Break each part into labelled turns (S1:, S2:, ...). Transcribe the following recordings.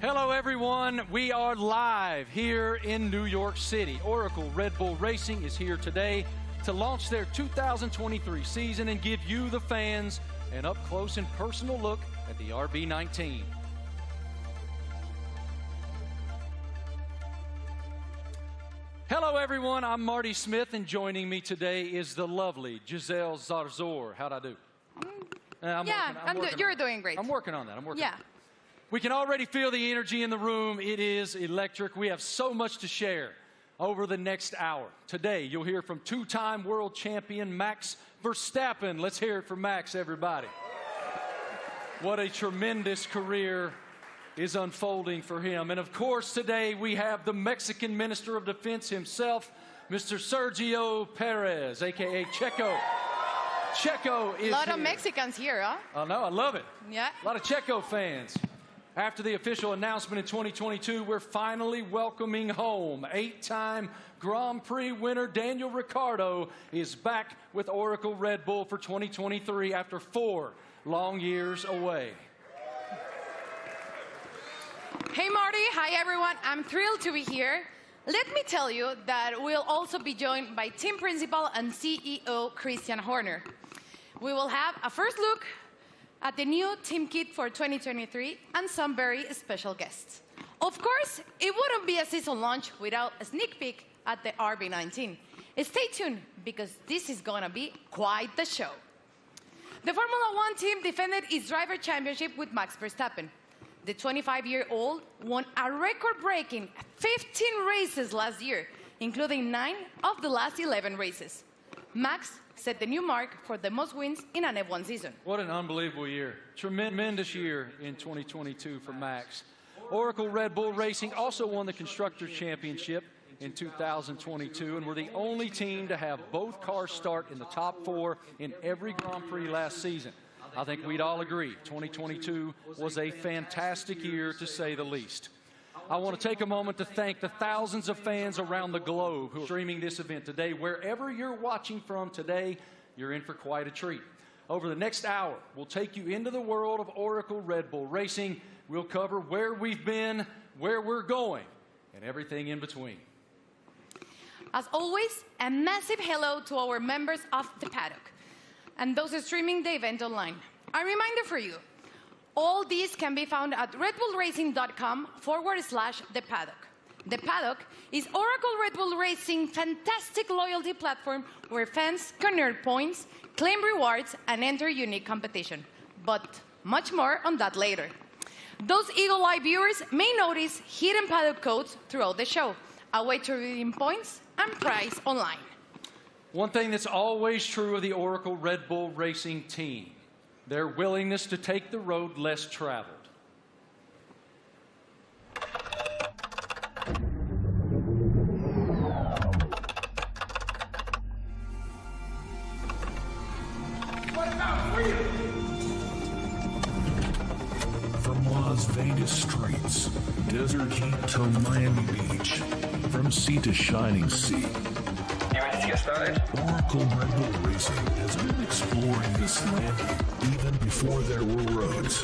S1: Hello, everyone. We are live here in New York City. Oracle Red Bull Racing is here today to launch their 2023 season and give you, the fans, an up-close and personal look at the RB19. Hello, everyone. I'm Marty Smith, and joining me today is the lovely Giselle Zarzor. How'd I do?
S2: You're doing great.
S1: I'm working on that. We can already feel the energy in the room. It is electric. We have so much to share over the next hour. Today, you'll hear from two-time world champion Max Verstappen. Let's hear it from Max, everybody. What a tremendous career is unfolding for him. And of course, today we have the Mexican Minister of Defense himself, Mr. Sergio Perez, a.k.a. Checo. Checo is
S2: a lot
S1: here.
S2: of Mexicans here, huh?
S1: I know, I love it.
S2: Yeah.
S1: A lot of Checo fans. After the official announcement in 2022, we're finally welcoming home. 8-time Grand Prix winner Daniel Ricciardo is back with Oracle Red Bull for 2023 after 4 long years away.
S2: Hey, Marty. Hi, everyone. I'm thrilled to be here. Let me tell you that we'll also be joined by team principal and CEO Christian Horner. We will have a first look at the new team kit for 2023 and some very special guests. Of course, it wouldn't be a season launch without a sneak peek at the RB19. Stay tuned, because this is gonna be quite the show. The Formula One team defended its driver championship with Max Verstappen. The 25-year-old won a record-breaking 15 races last year, including 9 of the last 11 races. Max set the new mark for the most wins in an F1 season.
S1: What an unbelievable year. Tremendous year in 2022 for Max. Oracle Red Bull Racing also won the Constructors' Championship in 2022, and we're the only team to have both cars start in the top 4 in every Grand Prix last season. I think we'd all agree 2022 was a fantastic year, to say the least. I want to take a moment to thank the thousands of fans around the globe who are streaming this event today. Wherever you're watching from today, you're in for quite a treat. Over the next hour, we'll take you into the world of Oracle Red Bull Racing. We'll cover where we've been, where we're going, and everything in between.
S2: As always, a massive hello to our members of the paddock and those streaming the event online. A reminder for you, all these can be found at redbullracing.com/the paddock. The Paddock is Oracle Red Bull Racing's fantastic loyalty platform where fans can earn points, claim rewards, and enter unique competition. But much more on that later. Those Eagle Eye viewers may notice hidden paddock codes throughout the show, a way to redeem points and prize online.
S1: One thing that's always true of the Oracle Red Bull Racing team: their willingness to take the road less traveled.
S3: From Las Vegas streets, desert heat to Miami Beach, from sea to shining sea,
S4: Get started.
S3: Oracle Red Bull Racing has been exploring this land even before there were roads.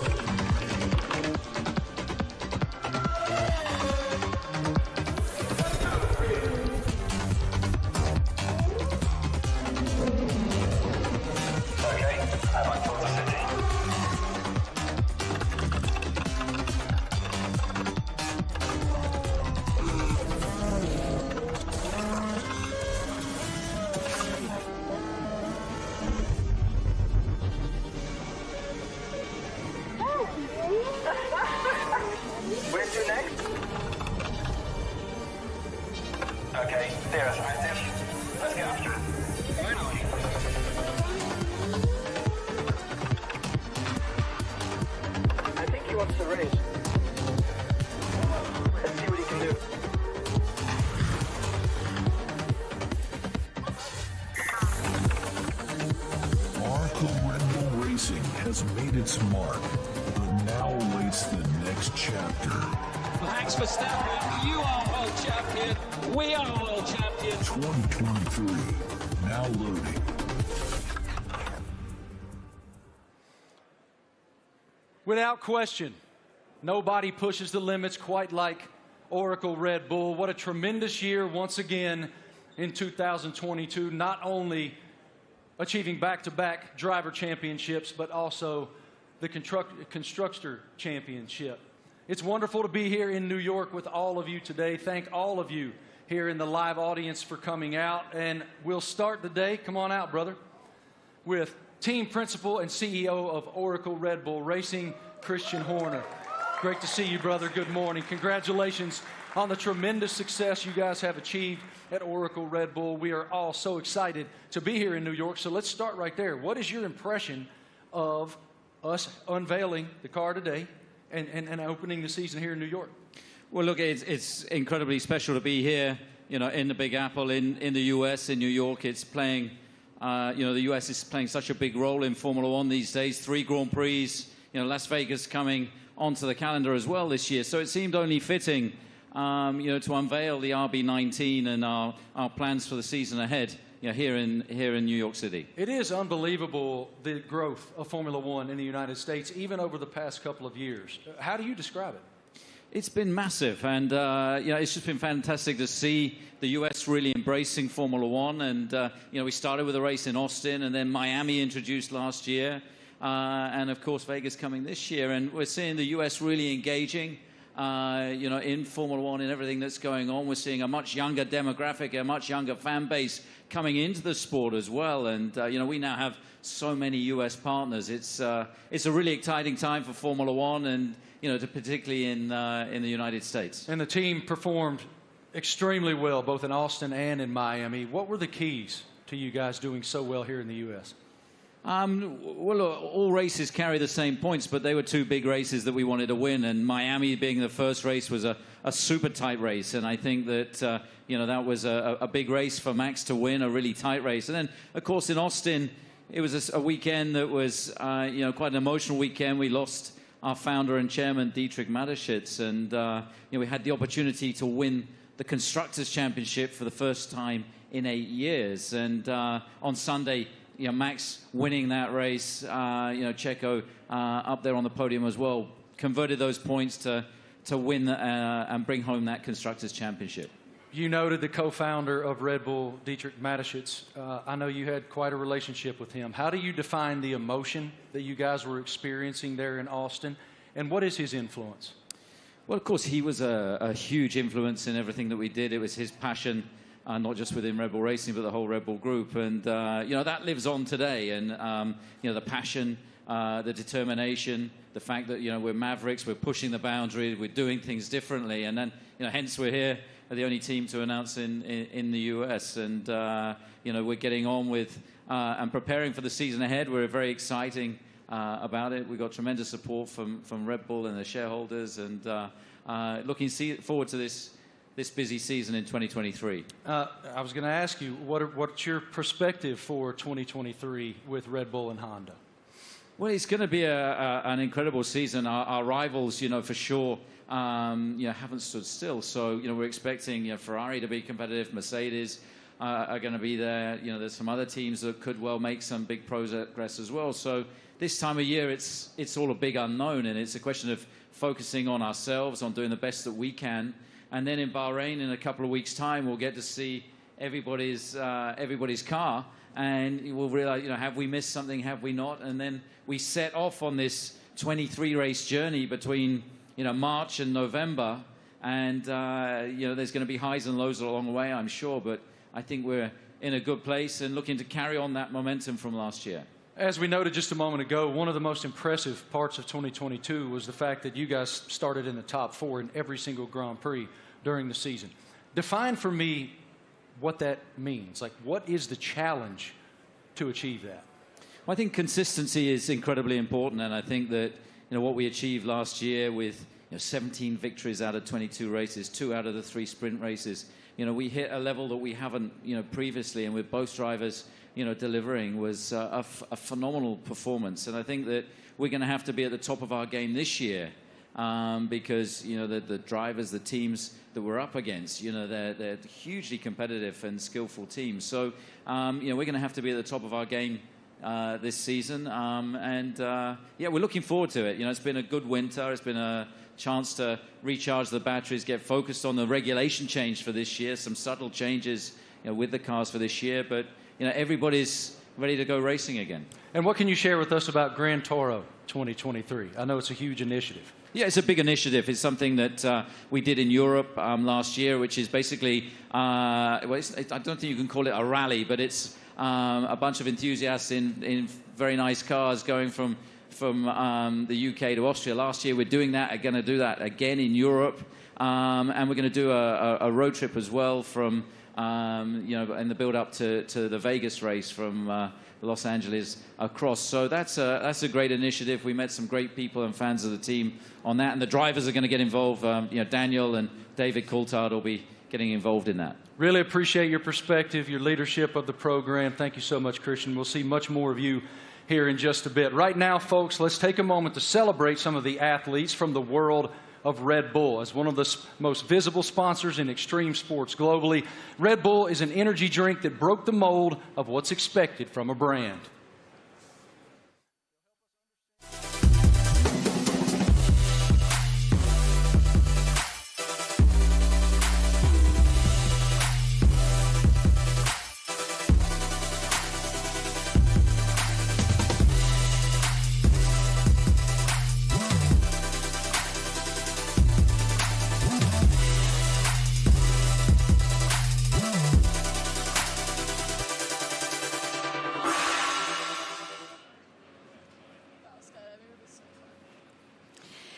S4: Okay, I'm on towards the city. Where to next? Okay, there's Atlantis. Let's get after it. Finally. I think he wants to race. Let's see what he can do.
S3: Oracle Red Bull Racing has made its mark, but now awaits the next chapter.
S5: Max Verstappen, you are world champion. We are world champion.
S3: 2023, now loading.
S1: Without question, Nobody pushes the limits quite like Oracle Red Bull. What a tremendous year once again in 2022, not only achieving back-to-back driver championships, but also the constructor championship. It's wonderful to be here in New York with all of you today. Thank all of you here in the live audience for coming out. And we'll start the day, come on out, brother, with team principal and CEO of Oracle Red Bull Racing, Christian Horner. Great to see you, brother. Good morning. Congratulations on the tremendous success you guys have achieved at Oracle Red Bull. We are all so excited to be here in New York. So let's start right there. What is your impression of us unveiling the car today and opening the season here in New York?
S6: Well, look, it's incredibly special to be here, you know, in the Big Apple, in the U.S., in New York. It's playing, you know, the U.S. is playing such a big role in Formula One these days. 3 Grand Prix, you know, Las Vegas coming onto the calendar as well this year. So it seemed only fitting, you know, to unveil the RB19 and our plans for the season ahead, you know, here in New York City. It
S1: is unbelievable, the growth of Formula One in the United States, even over the past couple of years. How do you describe it?
S6: It's been massive, and you know, it's just been fantastic to see the U.S. really embracing Formula One. And you know, we started with a race in Austin, and then Miami introduced last year, and of course Vegas coming this year. And we're seeing the U.S. really engaging, you know, in Formula One and everything that's going on. We're seeing a much younger demographic, a much younger fan base coming into the sport as well. And you know, we now have so many U.S. partners. It's a really exciting time for Formula One, and you know, particularly in the United States.
S1: And the team performed extremely well, both in Austin and in Miami. What were the keys to you guys doing so well here in the U.S.?
S6: Well, all races carry the same points, but they were 2 big races that we wanted to win. And Miami being the first race was a super tight race. And I think that, you know, that was a big race for Max to win, a really tight race. And then, of course, in Austin, it was a weekend that was, you know, quite an emotional weekend. We lost our founder and chairman, Dietrich Mateschitz, and you know, we had the opportunity to win the Constructors' Championship for the first time in 8 years. And on Sunday, you know, Max winning that race, you know, Checo up there on the podium as well, converted those points to win and bring home that Constructors' Championship.
S1: You noted the co-founder of Red Bull, Dietrich Mateschitz. I know you had quite a relationship with him. How do you define the emotion that you guys were experiencing there in Austin, and what is his influence?
S6: Well, of course, he was a huge influence in everything that we did. It was his passion, not just within Red Bull Racing, but the whole Red Bull group. And, you know, that lives on today. And, you know, the passion, the determination, the fact that, you know, we're mavericks, we're pushing the boundary, we're doing things differently. And then, you know, hence we're here, the only team to announce in the US. And, you know, we're getting on with and preparing for the season ahead. We're very exciting about it. We've got tremendous support from Red Bull and their shareholders, and looking forward to this busy season in 2023. I
S1: was going to ask you, what's your perspective for 2023 with Red Bull and Honda?
S6: Well, it's going to be an incredible season. Our rivals, you know, for sure, you know, haven't stood still. So, you know, we're expecting, you know, Ferrari to be competitive. Mercedes are going to be there. You know, there's some other teams that could well make some big progress as well. So this time of year, it's all a big unknown, and it's a question of focusing on ourselves, on doing the best that we can. And then in Bahrain, in a couple of weeks' time, we'll get to see everybody's car, and we'll realize, you know, have we missed something, have we not? And then we set off on this 23-race journey between, you know, March and November, and you know, there's going to be highs and lows along the way, I'm sure, but I think we're in a good place and looking to carry on that momentum from last year.
S1: As we noted just a moment ago, one of the most impressive parts of 2022 was the fact that you guys started in the top 4 in every single Grand Prix during the season. Define for me what that means. Like, what is the challenge to achieve that?
S6: Well, I think consistency is incredibly important, and I think that, you know, what we achieved last year with, you know, 17 victories out of 22 races, 2 out of the 3 sprint races, you know, we hit a level that we haven't, you know, previously, and with both drivers, you know, delivering was a phenomenal performance. And I think that we're going to have to be at the top of our game this year, because, you know, the drivers, the teams that we're up against, you know, they're hugely competitive and skillful teams. So, you know, we're going to have to be at the top of our game this season. Yeah, we're looking forward to it. You know, it's been a good winter. It's been a chance to recharge the batteries, get focused on the regulation change for this year, some subtle changes, you know, with the cars for this year. But, you know, everybody's ready to go racing again.
S1: And what can you share with us about Gran Toro 2023? I know it's a huge initiative.
S6: Yeah, it's a big initiative. It's something that we did in Europe last year, which is basically, I don't think you can call it a rally, but it's a bunch of enthusiasts in very nice cars going from the UK to Austria. Last year, we're doing that. We're going to do that again in Europe, and we're going to do a road trip as well from, you know, in the build-up to the Vegas race from Los Angeles across. So that's a great initiative. We met some great people and fans of the team on that, and the drivers are going to get involved. You know, Daniel and David Coulthard will be getting involved in that.
S1: Really appreciate your perspective, your leadership of the program. Thank you so much, Christian. We'll see much more of you here in just a bit. Right now, folks, let's take a moment to celebrate some of the athletes from the world of Red Bull. As one of the most visible sponsors in extreme sports globally, Red Bull is an energy drink that broke the mold of what's expected from a brand.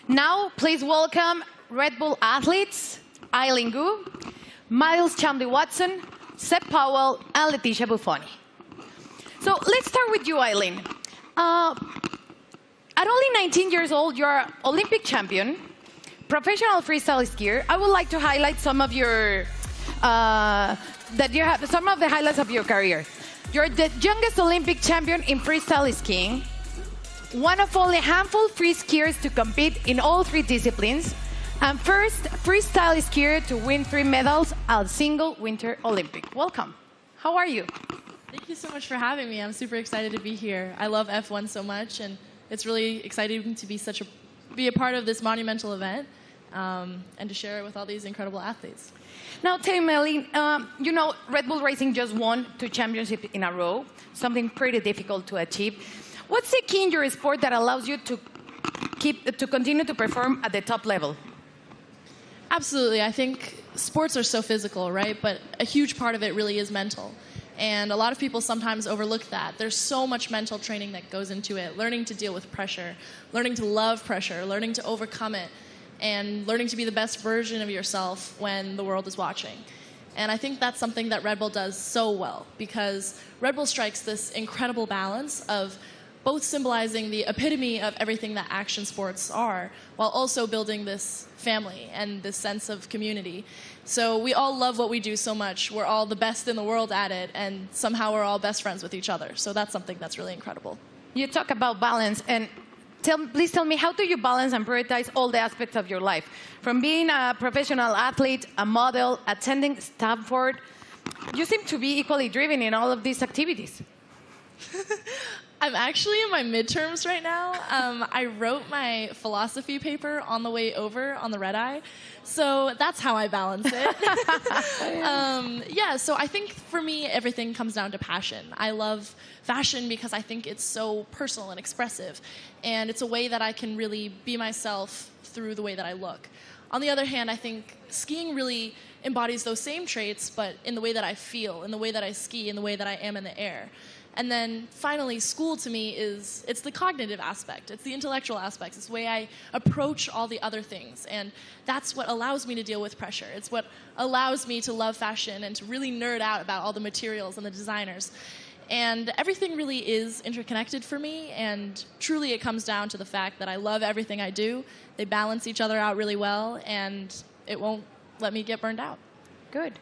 S2: Now, please welcome Red Bull athletes, Eileen Gu, Miles Chamley-Watson, Seb Powell, and Leticia Buffoni. So let's start with you, Eileen. At only 19 years old, you're Olympic champion, professional freestyle skier. I would like to highlight some of your some of the highlights of your career. You're the youngest Olympic champion in freestyle skiing, one of only a handful of free skiers to compete in all 3 disciplines, and first freestyle skier to win 3 medals at a single Winter Olympic. Welcome. How are you?
S7: Thank you so much for having me. I'm super excited to be here. I love F1 so much, and it's really exciting to be a part of this monumental event and to share it with all these incredible athletes.
S2: Now, tell me, Eileen, you know, Red Bull Racing just won 2 championships in a row, something pretty difficult to achieve. What's the key in your sport that allows you to continue to perform at the top level?
S7: Absolutely. I think sports are so physical, right? But a huge part of it really is mental. And a lot of people sometimes overlook that. There's so much mental training that goes into it, learning to deal with pressure, learning to love pressure, learning to overcome it, and learning to be the best version of yourself when the world is watching. And I think that's something that Red Bull does so well, because Red Bull strikes this incredible balance of both symbolizing the epitome of everything that action sports are, while also building this family and this sense of community. So we all love what we do so much. We're all the best in the world at it, and somehow we're all best friends with each other. So that's something that's really incredible.
S2: You talk about balance, and please tell me, how do you balance and prioritize all the aspects of your life? From being a professional athlete, a model, attending Stanford, you seem to be equally driven in all of these activities.
S7: I'm actually in my midterms right now. I wrote my philosophy paper on the way over on the red eye, so that's how I balance it. Yeah, so I think for me, everything comes down to passion. I love fashion because I think it's so personal and expressive, and it's a way that I can really be myself through the way that I look. On the other hand, I think skiing really embodies those same traits, but in the way that I feel, in the way that I ski, in the way that I am in the air. And then finally, school to me it's the cognitive aspect. It's the intellectual aspects. It's the way I approach all the other things. And that's what allows me to deal with pressure. It's what allows me to love fashion and to really nerd out about all the materials and the designers. And everything really is interconnected for me. And truly, it comes down to the fact that I love everything I do. They balance each other out really well, and it won't let me get burned out.
S2: Good.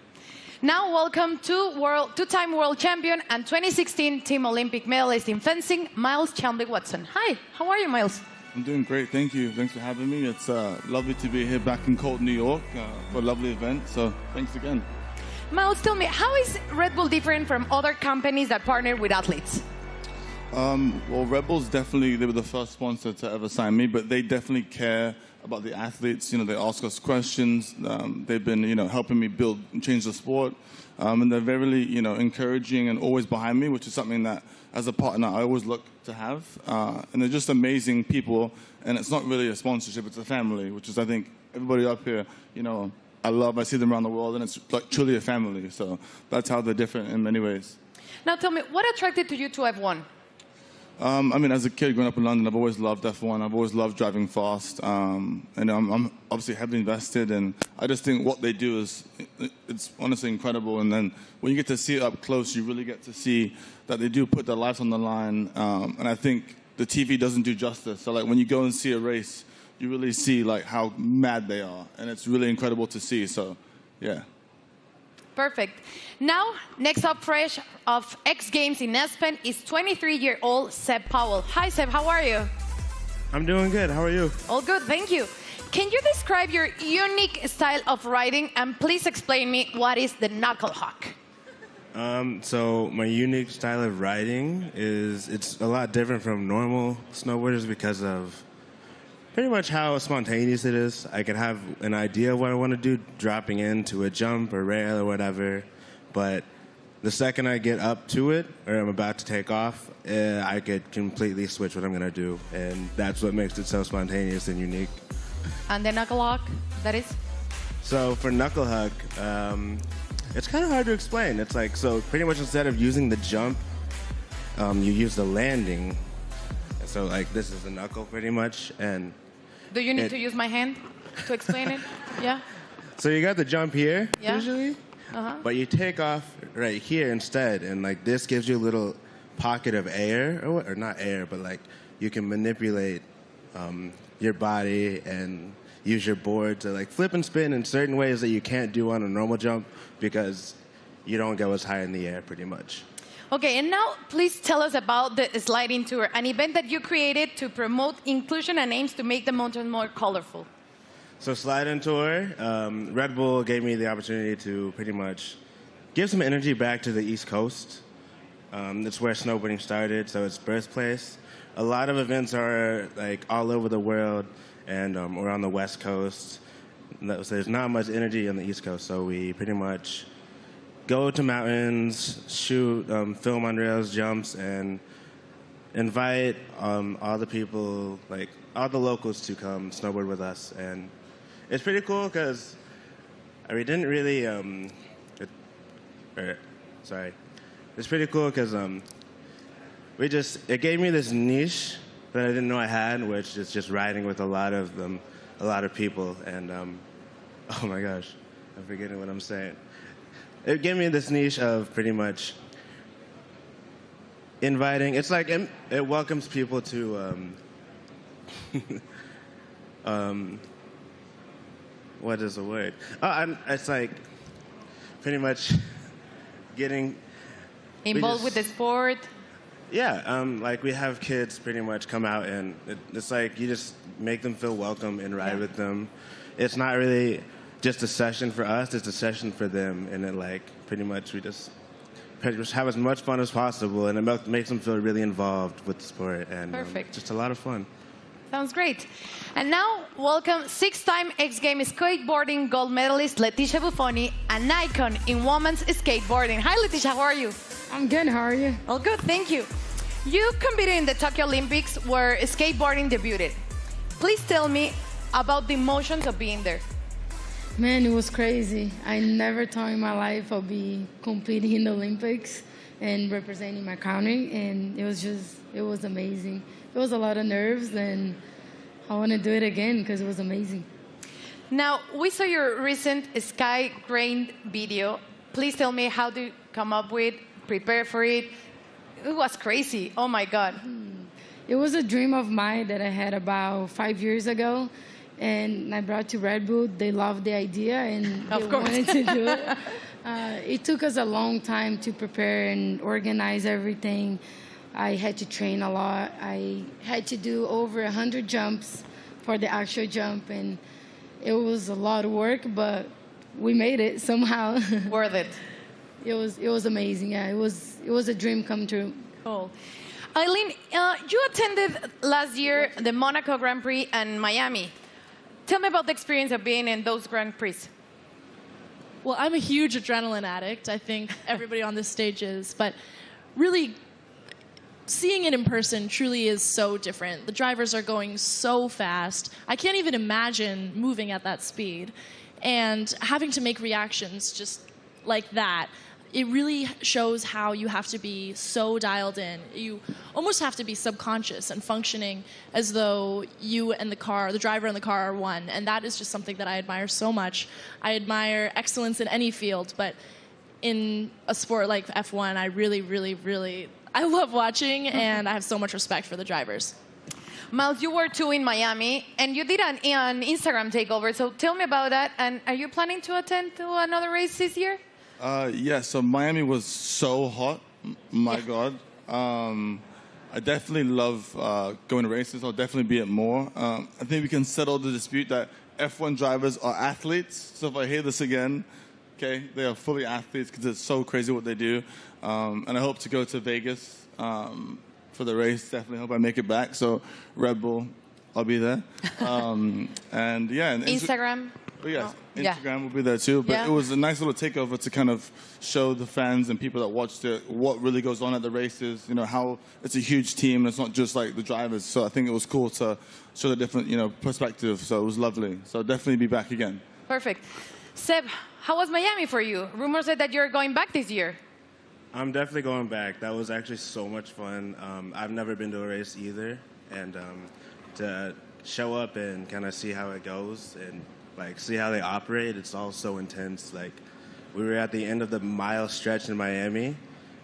S2: Now, welcome to two-time world champion and 2016 Team Olympic medalist in fencing, Miles Chamley-Watson. Hi, how are you, Miles?
S8: I'm doing great, thank you. Thanks for having me. It's lovely to be here back in cold New York for a lovely event, so thanks again.
S2: Miles, tell me, how is Red Bull different from other companies that partner with athletes?
S8: Well, Rebels definitely, they were the first sponsor to ever sign me, but they definitely care about the athletes. You know, they ask us questions. They've been, helping me build and change the sport. And they're very, encouraging and always behind me, which is something that, as a partner, I always look to have. And they're just amazing people. And it's not really a sponsorship, it's a family, which is, I think, everybody up here, I see them around the world, and it's like truly a family. So that's how they're different in many ways.
S2: Now tell me, what attracted you to F1?
S8: As a kid growing up in London, I've always loved F1. I've always loved driving fast. And I'm obviously heavily invested, and I just think what they do it's honestly incredible. And then when you get to see it up close, you really get to see that they do put their lives on the line. And I think the TV doesn't do justice. So like when you go and see a race, you really see like how mad they are, and it's really incredible to see. So, yeah.
S2: Perfect. Now, next up fresh of X Games in Aspen is 23-year-old Seb Powell. Hi, Seb. How are you?
S9: I'm doing good. How are you?
S2: All good. Thank you. Can you describe your unique style of riding, and please explain me what is the knuckle hawk?
S9: So my unique style of riding it's a lot different from normal snowboarders because of pretty much how spontaneous it is. I can have an idea of what I want to do, dropping into a jump or rail or whatever, but the second I get up to it, or I'm about to take off, I could completely switch what I'm going to do, and that's what makes it so spontaneous and unique.
S2: And the knuckle hawk, that is?
S9: So for knuckle hawk, it's kind of hard to explain. It's like, so pretty much instead of using the jump, you use the landing. So like this is the knuckle pretty much, and
S2: do you need to use my hand to explain it? Yeah?
S9: So you got the jump here,
S2: yeah.
S9: Usually, but you take off right here instead, and like this gives you a little pocket of air, or not air, but like you can manipulate your body and use your board to like flip and spin in certain ways that you can't do on a normal jump because you don't go as high in the air pretty much.
S2: Okay, and now please tell us about the sliding tour, an event that you created to promote inclusion and aims to make the mountain more colorful.
S9: So sliding tour, Red Bull gave me the opportunity to pretty much give some energy back to the East Coast. That's where snowboarding started, so it's birthplace. A lot of events are like all over the world and or on the West Coast. So there's not much energy on the East Coast, so we pretty much go to mountains, shoot, film on rails, jumps, and invite all the people, like all the locals, to come snowboard with us. And it's pretty cool because we didn't really. It's pretty cool because it gave me this niche that I didn't know I had, which is just riding with a lot of people. And oh my gosh, I'm forgetting what I'm saying. It gave me this niche of pretty much inviting. It's like it welcomes people to what is the word? It's like pretty much getting
S2: involved with the sport.
S9: Yeah, like we have kids pretty much come out, and it's like you just make them feel welcome and ride with them. It's not really just a session for us, it's a session for them, and it like pretty much we just have as much fun as possible, and it makes them feel really involved with the sport, and just a lot of fun.
S2: Sounds great. And now, welcome six-time X Games skateboarding gold medalist Leticia Buffoni, an icon in women's skateboarding. Hi, Leticia, how are you?
S10: I'm good, how are you?
S2: All good, thank you. You competed in the Tokyo Olympics where skateboarding debuted. Please tell me about the emotions of being there.
S10: Man, it was crazy. I never thought in my life I'd be competing in the Olympics and representing my country, and it was amazing. It was a lot of nerves, and I want to do it again because it was amazing.
S2: Now, we saw your recent Sky Grain video. Please tell me how to come up with, prepare for it. It was crazy. Oh, my God.
S10: It was a dream of mine that I had about 5 years ago, and I brought to Red Bull. They loved the idea, and they wanted to do it. It took us a long time to prepare and organize everything. I had to train a lot. I had to do over 100 jumps for the actual jump, and it was a lot of work, but we made it somehow.
S2: Worth it.
S10: It was amazing. Yeah, it was a dream come true.
S2: Cool. Eileen, you attended last year the Monaco Grand Prix and Miami. Tell me about the experience of being in those Grand Prix.
S7: Well, I'm a huge adrenaline addict. I think everybody on this stage is. But really, seeing it in person truly is so different. The drivers are going so fast. I can't even imagine moving at that speed. And having to make reactions just like that, it really shows how you have to be so dialed in. You almost have to be subconscious and functioning as though you and the driver and the car are one. And that is just something that I admire so much. I admire excellence in any field, but in a sport like F1, I really, I love watching, and I have so much respect for the drivers.
S2: Miles, you were too in Miami, and you did an Instagram takeover, so tell me about that. And are you planning to attend to another race this year?
S8: Yeah, so Miami was so hot. My God. I definitely love going to races. I'll definitely be at more. I think we can settle the dispute that F1 drivers are athletes. So if I hear this again, okay, they are fully athletes because it's so crazy what they do. And I hope to go to Vegas for the race. Definitely hope I make it back. So Red Bull, I'll be there. And yeah. And
S2: Instagram?
S8: But yes, Instagram will be there too. But it was a nice little takeover to kind of show the fans and people that watched it what really goes on at the races. You know, how it's a huge team. And it's not just like the drivers. So I think it was cool to show the different, perspective. So it was lovely. So I'll definitely be back again.
S2: Perfect. Seb, how was Miami for you? Rumors said that you're going back this year.
S9: I'm definitely going back. That was actually so much fun. I've never been to a race either. And to show up and kind of see how it goes and see how they operate, it's all so intense. We were at the end of the mile stretch in Miami,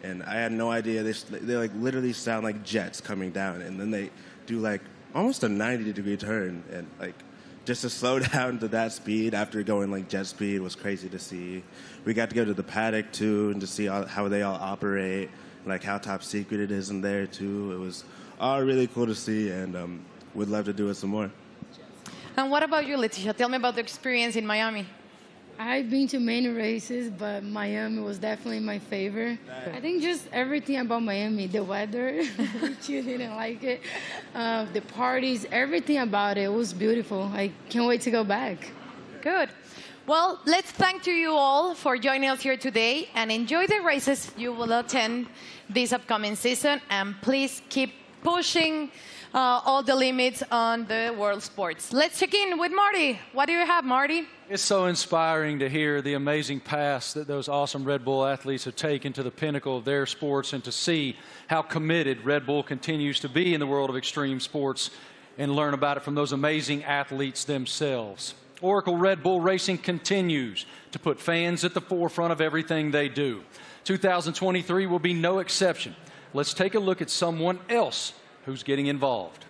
S9: and I had no idea. They literally sound like jets coming down, and then they do almost a 90-degree turn, and just to slow down to that speed after going jet speed was crazy to see. We got to go to the paddock too, and to see how they all operate, how top secret it is in there too. It was all really cool to see, and we'd love to do it some more.
S2: And what about you, Leticia? Tell me about the experience in Miami.
S10: I've been to many races, but Miami was definitely my favorite. I think just everything about Miami, the weather, which you didn't like it, the parties, everything about it was beautiful. I can't wait to go back.
S2: Good. Well, let's thank to you all for joining us here today, and enjoy the races you will attend this upcoming season. And please keep pushing all the limits on the world sports. Let's check in with Marty. What do you have, Marty?
S1: It's so inspiring to hear the amazing paths that those awesome Red Bull athletes have taken to the pinnacle of their sports, and to see how committed Red Bull continues to be in the world of extreme sports, and learn about it from those amazing athletes themselves. Oracle Red Bull Racing continues to put fans at the forefront of everything they do. 2023 will be no exception. Let's take a look at someone else who's getting involved.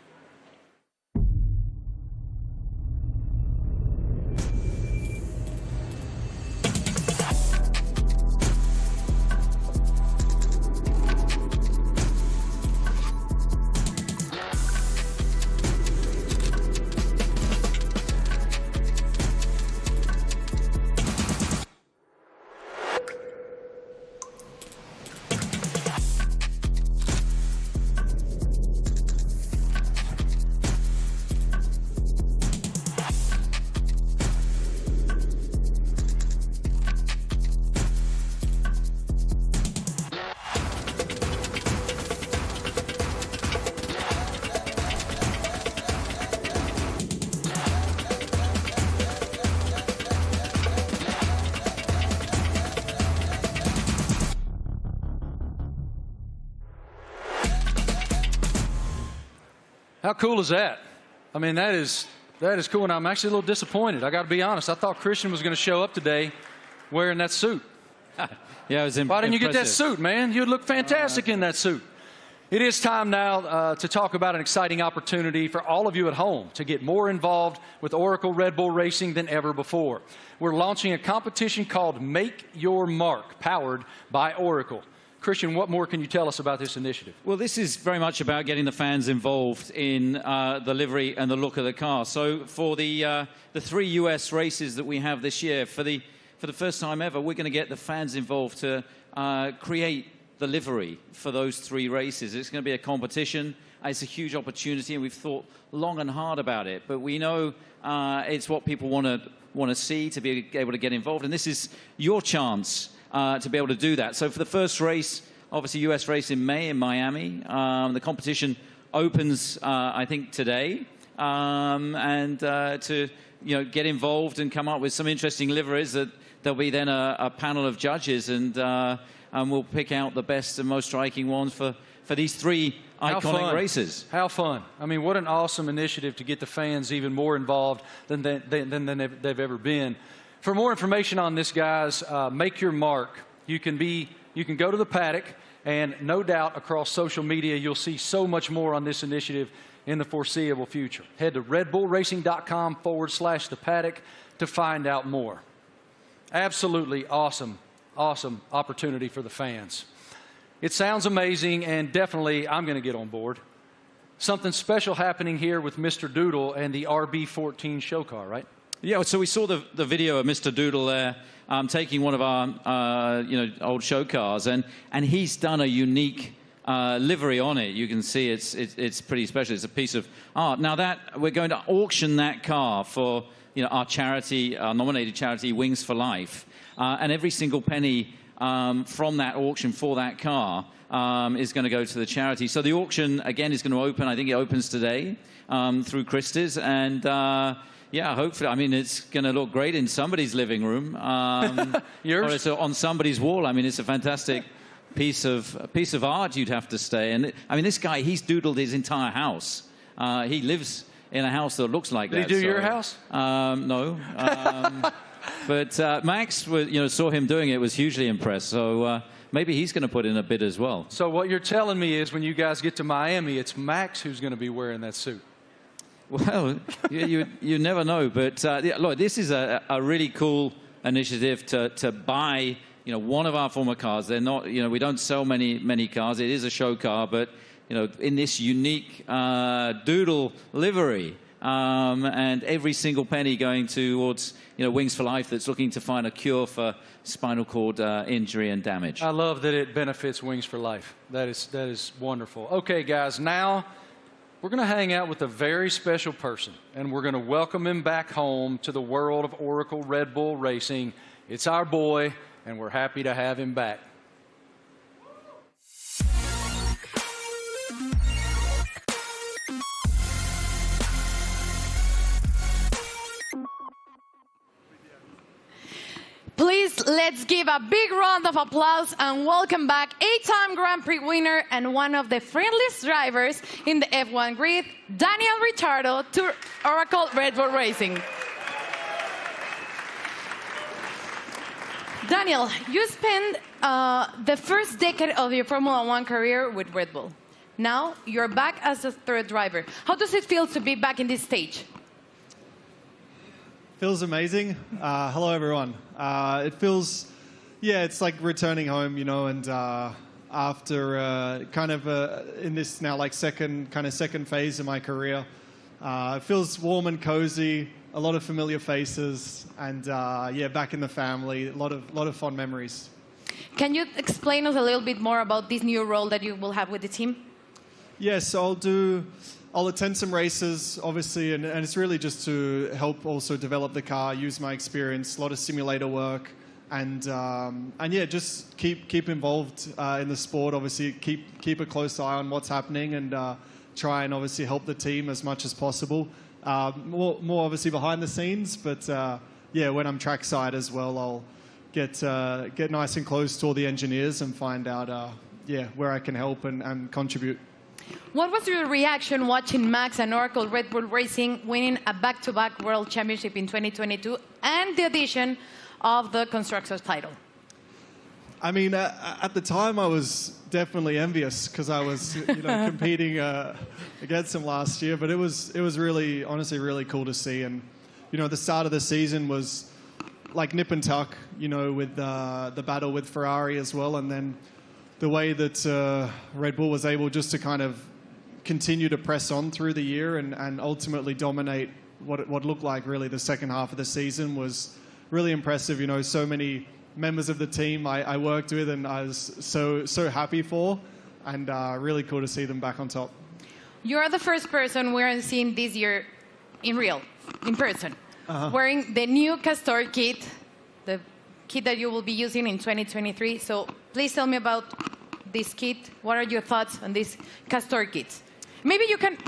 S1: How cool is that? I mean, that is cool, and I'm actually a little disappointed. I got to be honest. I thought Christian was going to show up today wearing that suit.
S6: Yeah, it was
S1: Why didn't you get that suit, man? You'd look fantastic in that suit. It is time now to talk about an exciting opportunity for all of you at home to get more involved with Oracle Red Bull Racing than ever before. We're launching a competition called Make Your Mark, powered by Oracle. Christian, what more can you tell us about this initiative?
S6: Well, this is very much about getting the fans involved in the livery and the look of the car. So for the 3 US races that we have this year, for the first time ever, we're going to get the fans involved to create the livery for those 3 races. It's going to be a competition. It's a huge opportunity, and we've thought long and hard about it. But we know it's what people want to see, to be able to get involved. And this is your chance to be able to do that. So for the first race, obviously US race in May in Miami, the competition opens, I think, today. And to get involved and come up with some interesting liveries, that there'll be then a panel of judges, and we'll pick out the best and most striking ones for these 3 iconic races.
S1: How fun. I mean, what an awesome initiative to get the fans even more involved than they've ever been. For more information on this, guys, make your mark. You can go to the paddock, and no doubt across social media you'll see so much more on this initiative in the foreseeable future. Head to redbullracing.com/the paddock to find out more. Absolutely awesome opportunity for the fans. It sounds amazing, and definitely I'm going to get on board. Something special happening here with Mr. Doodle and the RB19 show car, right?
S6: Yeah, so we saw the video of Mr. Doodle there taking one of our old show cars, and he's done a unique livery on it. You can see it's pretty special. It's a piece of art. Now that we're going to auction that car for our charity, our nominated charity, Wings for Life, and every single penny from that auction for that car is going to go to the charity. So the auction again is going to open. I think it opens today through Christie's, and yeah, hopefully. I mean, it's going to look great in somebody's living room.
S1: Yours?
S6: Or it's on somebody's wall. I mean, it's a fantastic piece of art, you'd have to say. And I mean, this guy, he's doodled his entire house. He lives in a house that looks like that.
S1: Did he do your house?
S6: No. But Max, saw him doing it, was hugely impressed. So maybe he's going to put in a bid as well.
S1: So what you're telling me is when you guys get to Miami, it's Max who's going to be wearing that suit.
S6: Well, you never know. But look, this is a really cool initiative to buy one of our former cars. They're not, we don't sell many cars. It is a show car, but in this unique doodle livery, and every single penny going towards Wings for Life, that's looking to find a cure for spinal cord injury and damage.
S1: I love that it benefits Wings for Life. That is wonderful. Okay, guys, now we're going to hang out with a very special person, and we're going to welcome him back home to the world of Oracle Red Bull Racing. It's our boy, and we're happy to have him back.
S2: Please, let's give a big round of applause and welcome back 8-time Grand Prix winner and one of the friendliest drivers in the F1 grid, Daniel Ricciardo, to Oracle Red Bull Racing. Daniel, you spent the first decade of your Formula One career with Red Bull. Now you're back as a third driver. How does it feel to be back in this stage?
S11: Feels amazing. Hello, everyone. It feels, it's like returning home, and after in this now second phase of my career, it feels warm and cozy. A lot of familiar faces, and back in the family. A lot of fond memories.
S2: Can you explain us a little bit more about this new role that you will have with the team?
S11: Yes, I'll attend some races, obviously, and it's really just to help also develop the car, use my experience, a lot of simulator work, and just keep involved in the sport. Obviously, keep a close eye on what's happening, and try and obviously help the team as much as possible. More obviously behind the scenes, but when I'm trackside as well, I'll get nice and close to all the engineers and find out where I can help and contribute.
S2: What was your reaction watching Max and Oracle Red Bull Racing winning a back-to-back World Championship in 2022 and the addition of the Constructors title?
S11: I mean, at the time I was definitely envious because I was competing against them last year, but it was really, honestly, really cool to see. And the start of the season was like nip and tuck, with the battle with Ferrari as well, and then the way that Red Bull was able just to kind of continue to press on through the year and ultimately dominate what looked like really the second half of the season was really impressive. So many members of the team I worked with and I was so happy for, and really cool to see them back on top.
S2: You are the first person we're seeing this year in person, wearing the new Castor kit, the kit that you will be using in 2023. So please tell me about this kit. What are your thoughts on this Castor kit? Maybe you can
S11: Do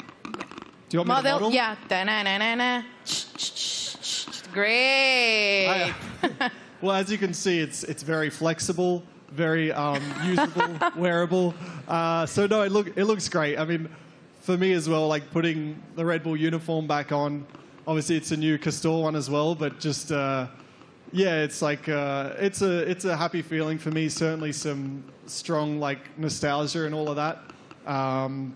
S11: you want me to model?
S2: Yeah. Da-na-na-na-na. Great.
S11: Well, as you can see, it's very flexible, very usable, wearable. So no, it looks great. I mean, for me as well, like putting the Red Bull uniform back on. Obviously, it's a new Castor one as well, but just yeah, it's like it's a happy feeling for me. Certainly, some strong like nostalgia and all of that.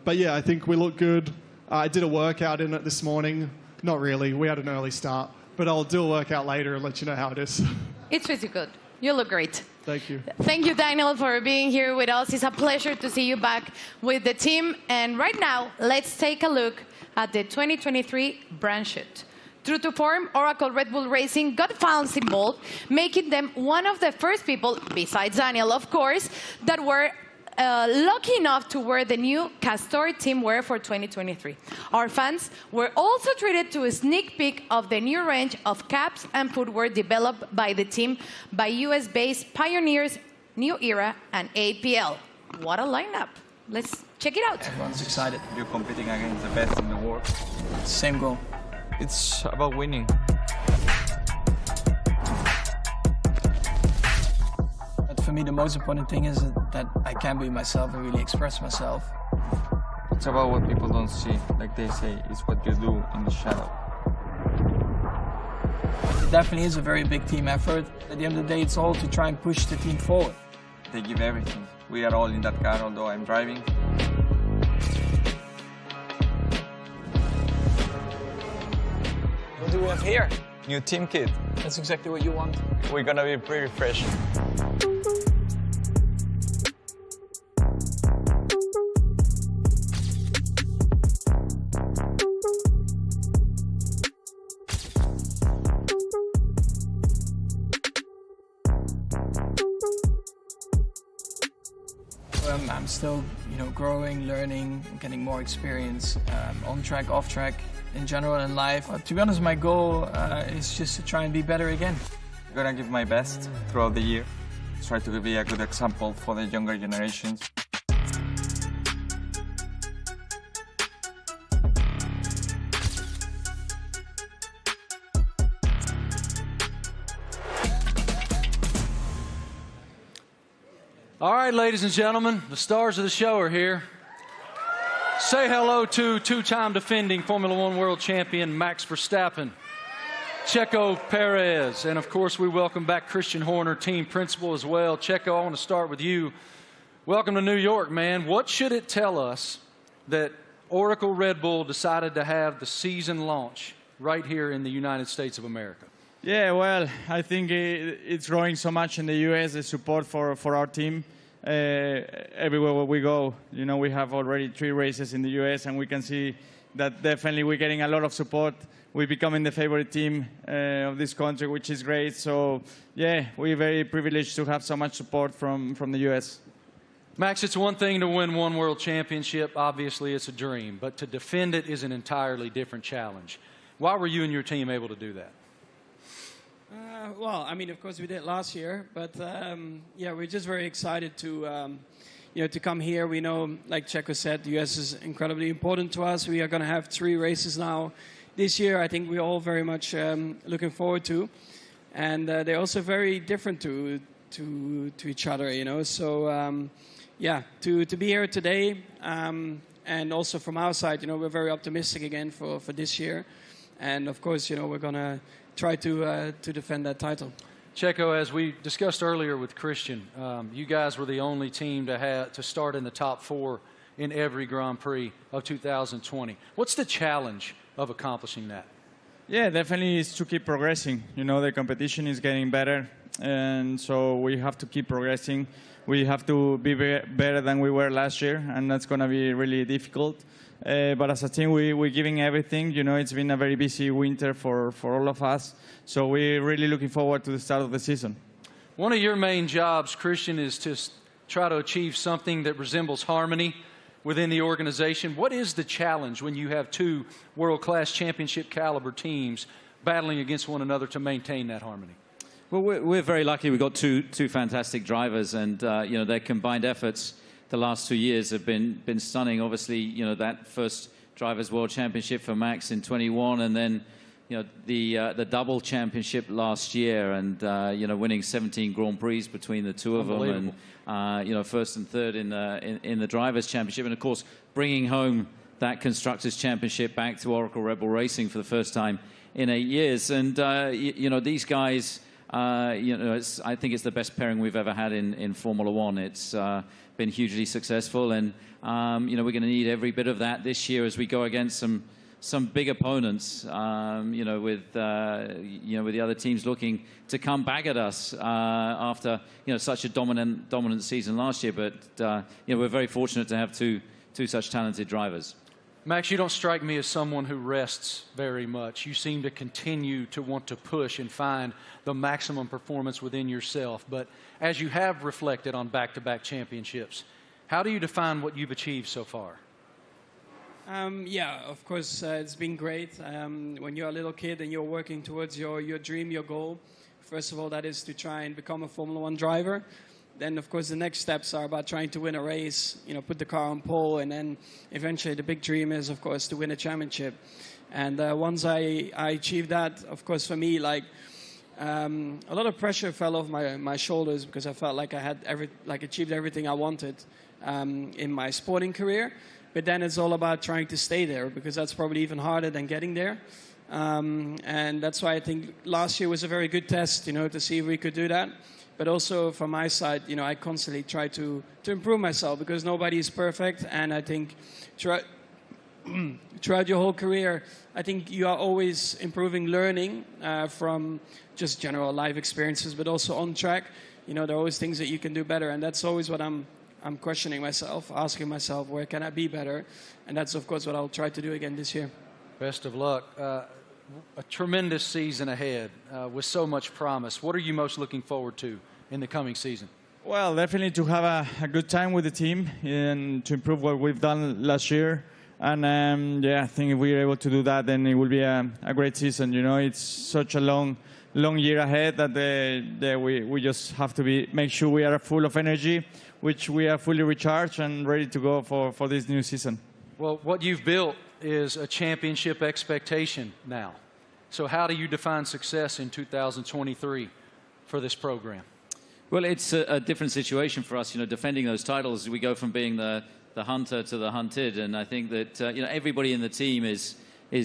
S11: But yeah, I think we look good. I did a workout in it this morning. Not really. We had an early start, but I'll do a workout later and let you know how it is.
S2: It's pretty good. You look great.
S11: Thank you.
S2: Thank you, Daniel, for being here with us. It's a pleasure to see you back with the team. And right now, let's take a look at the 2023 brand shoot. True to form, Oracle Red Bull Racing got fans involved, making them one of the first people, besides Daniel, of course, that were lucky enough to wear the new Castor team wear for 2023. Our fans were also treated to a sneak peek of the new range of caps and footwear developed by the team by US-based pioneers New Era and APL. What a lineup. Let's check it out.
S12: Everyone's excited. You're competing against the best in the world. Same goal. It's about winning. But for me, the most important thing is that I can be myself and really express myself. It's about what people don't see. Like they say, it's what you do in the shadow. It definitely is a very big team effort. At the end of the day, it's all to try and push the team forward. They give everything. We are all in that car, although I'm driving. What do we have here? New team kit. That's exactly what you want. We're gonna be pretty fresh. I'm still, growing, learning, getting more experience on track, off track, in general in life. But to be honest, my goal is just to try and be better again. I'm gonna give my best throughout the year. Try to be a good example for the younger generations.
S1: All right, ladies and gentlemen, the stars of the show are here. Say hello to two-time defending Formula One world champion Max Verstappen, Checo Perez, and of course we welcome back Christian Horner, team principal as well. Checo, I want to start with you. Welcome to New York, man. What should it tell us that Oracle Red Bull decided to have the season launch right here in the United States of America?
S13: Yeah, well, I think it's growing so much in the U.S., the support for our team. Everywhere where we go, we have already 3 races in the U.S., and we can see that definitely we're getting a lot of support. We're becoming the favorite team of this country, which is great. So, yeah, we're very privileged to have so much support from the U.S.
S1: Max, it's one thing to win one world championship. Obviously, it's a dream. But to defend it is an entirely different challenge. Why were you and your team able to do that?
S12: Well, I mean, of course we did last year, but yeah, we're just very excited to, to come here. We know, like Checo said, the US is incredibly important to us. We are going to have 3 races now this year. I think we're all very much looking forward to, and they're also very different to each other, So, yeah, to be here today, and also from our side, we're very optimistic again for this year, and of course, we're going to try to defend that title.
S1: Checo, as we discussed earlier with Christian, you guys were the only team to start in the top 4 in every Grand Prix of 2020. What's the challenge of accomplishing that?
S13: Yeah, definitely is to keep progressing. The competition is getting better, and so we have to keep progressing. We have to be better than we were last year, and that's going to be really difficult. But as a team, we're giving everything. It's been a very busy winter for all of us. So we're really looking forward to the start of the season.
S1: One of your main jobs, Christian, is to try to achieve something that resembles harmony within the organization. What is the challenge when you have two world-class championship caliber teams battling against one another to maintain that harmony?
S6: Well, we're very lucky. We've got two fantastic drivers, and you know, their combined efforts the last 2 years have been stunning. Obviously, you know, that first Drivers' World Championship for Max in 21, and then you know the double championship last year, and you know, winning 17 Grand Prix between the two of them, and you know, first and third in the Drivers' Championship, and of course bringing home that Constructors' Championship back to Oracle Red Bull Racing for the first time in 8 years. And you know, these guys. You know, I think it's the best pairing we've ever had in Formula One. It's been hugely successful, and you know, we're going to need every bit of that this year as we go against some big opponents. You know, with the other teams looking to come back at us after such a dominant season last year. But you know, we're very fortunate to have two such talented drivers.
S1: Max, you don't strike me as someone who rests very much. You seem to continue to want to push and find the maximum performance within yourself. But as you have reflected on back-to-back championships, how do you define what you've achieved so far?
S12: Yeah, of course, it's been great. When you're a little kid and you're working towards your dream, your goal, first of all, that is to try and become a Formula One driver. Then, of course, the next steps are about trying to win a race, you know, put the car on pole, and then eventually the big dream is, of course, to win a championship. And once I achieved that, of course, for me, like a lot of pressure fell off my shoulders, because I felt like I had achieved everything I wanted in my sporting career. But then it's all about trying to stay there, because that's probably even harder than getting there. And that's why I think last year was a very good test, you know, to see if we could do that. But also from my side, you know, I constantly try to improve myself, because nobody is perfect. And I think throughout your whole career, I think you are always improving, learning from just general life experiences, but also on track. You know, there are always things that you can do better. And that's always what I'm questioning myself, asking myself, where can I be better? And that's, of course, what I'll try to do again this year.
S1: Best of luck. A tremendous season ahead with so much promise. What are you most looking forward to in the coming season?
S13: Well, definitely to have a good time with the team and to improve what we've done last year. And yeah, I think if we're able to do that, then it will be a great season. You know, it's such a long year ahead that we just have to make sure we are full of energy, which we are fully recharged and ready to go for this new season.
S1: Well, what you've built is a championship expectation now. So how do you define success in 2023 for this program?
S6: Well, it's a different situation for us. You know, defending those titles, we go from being the hunter to the hunted, and I think that you know, everybody in the team is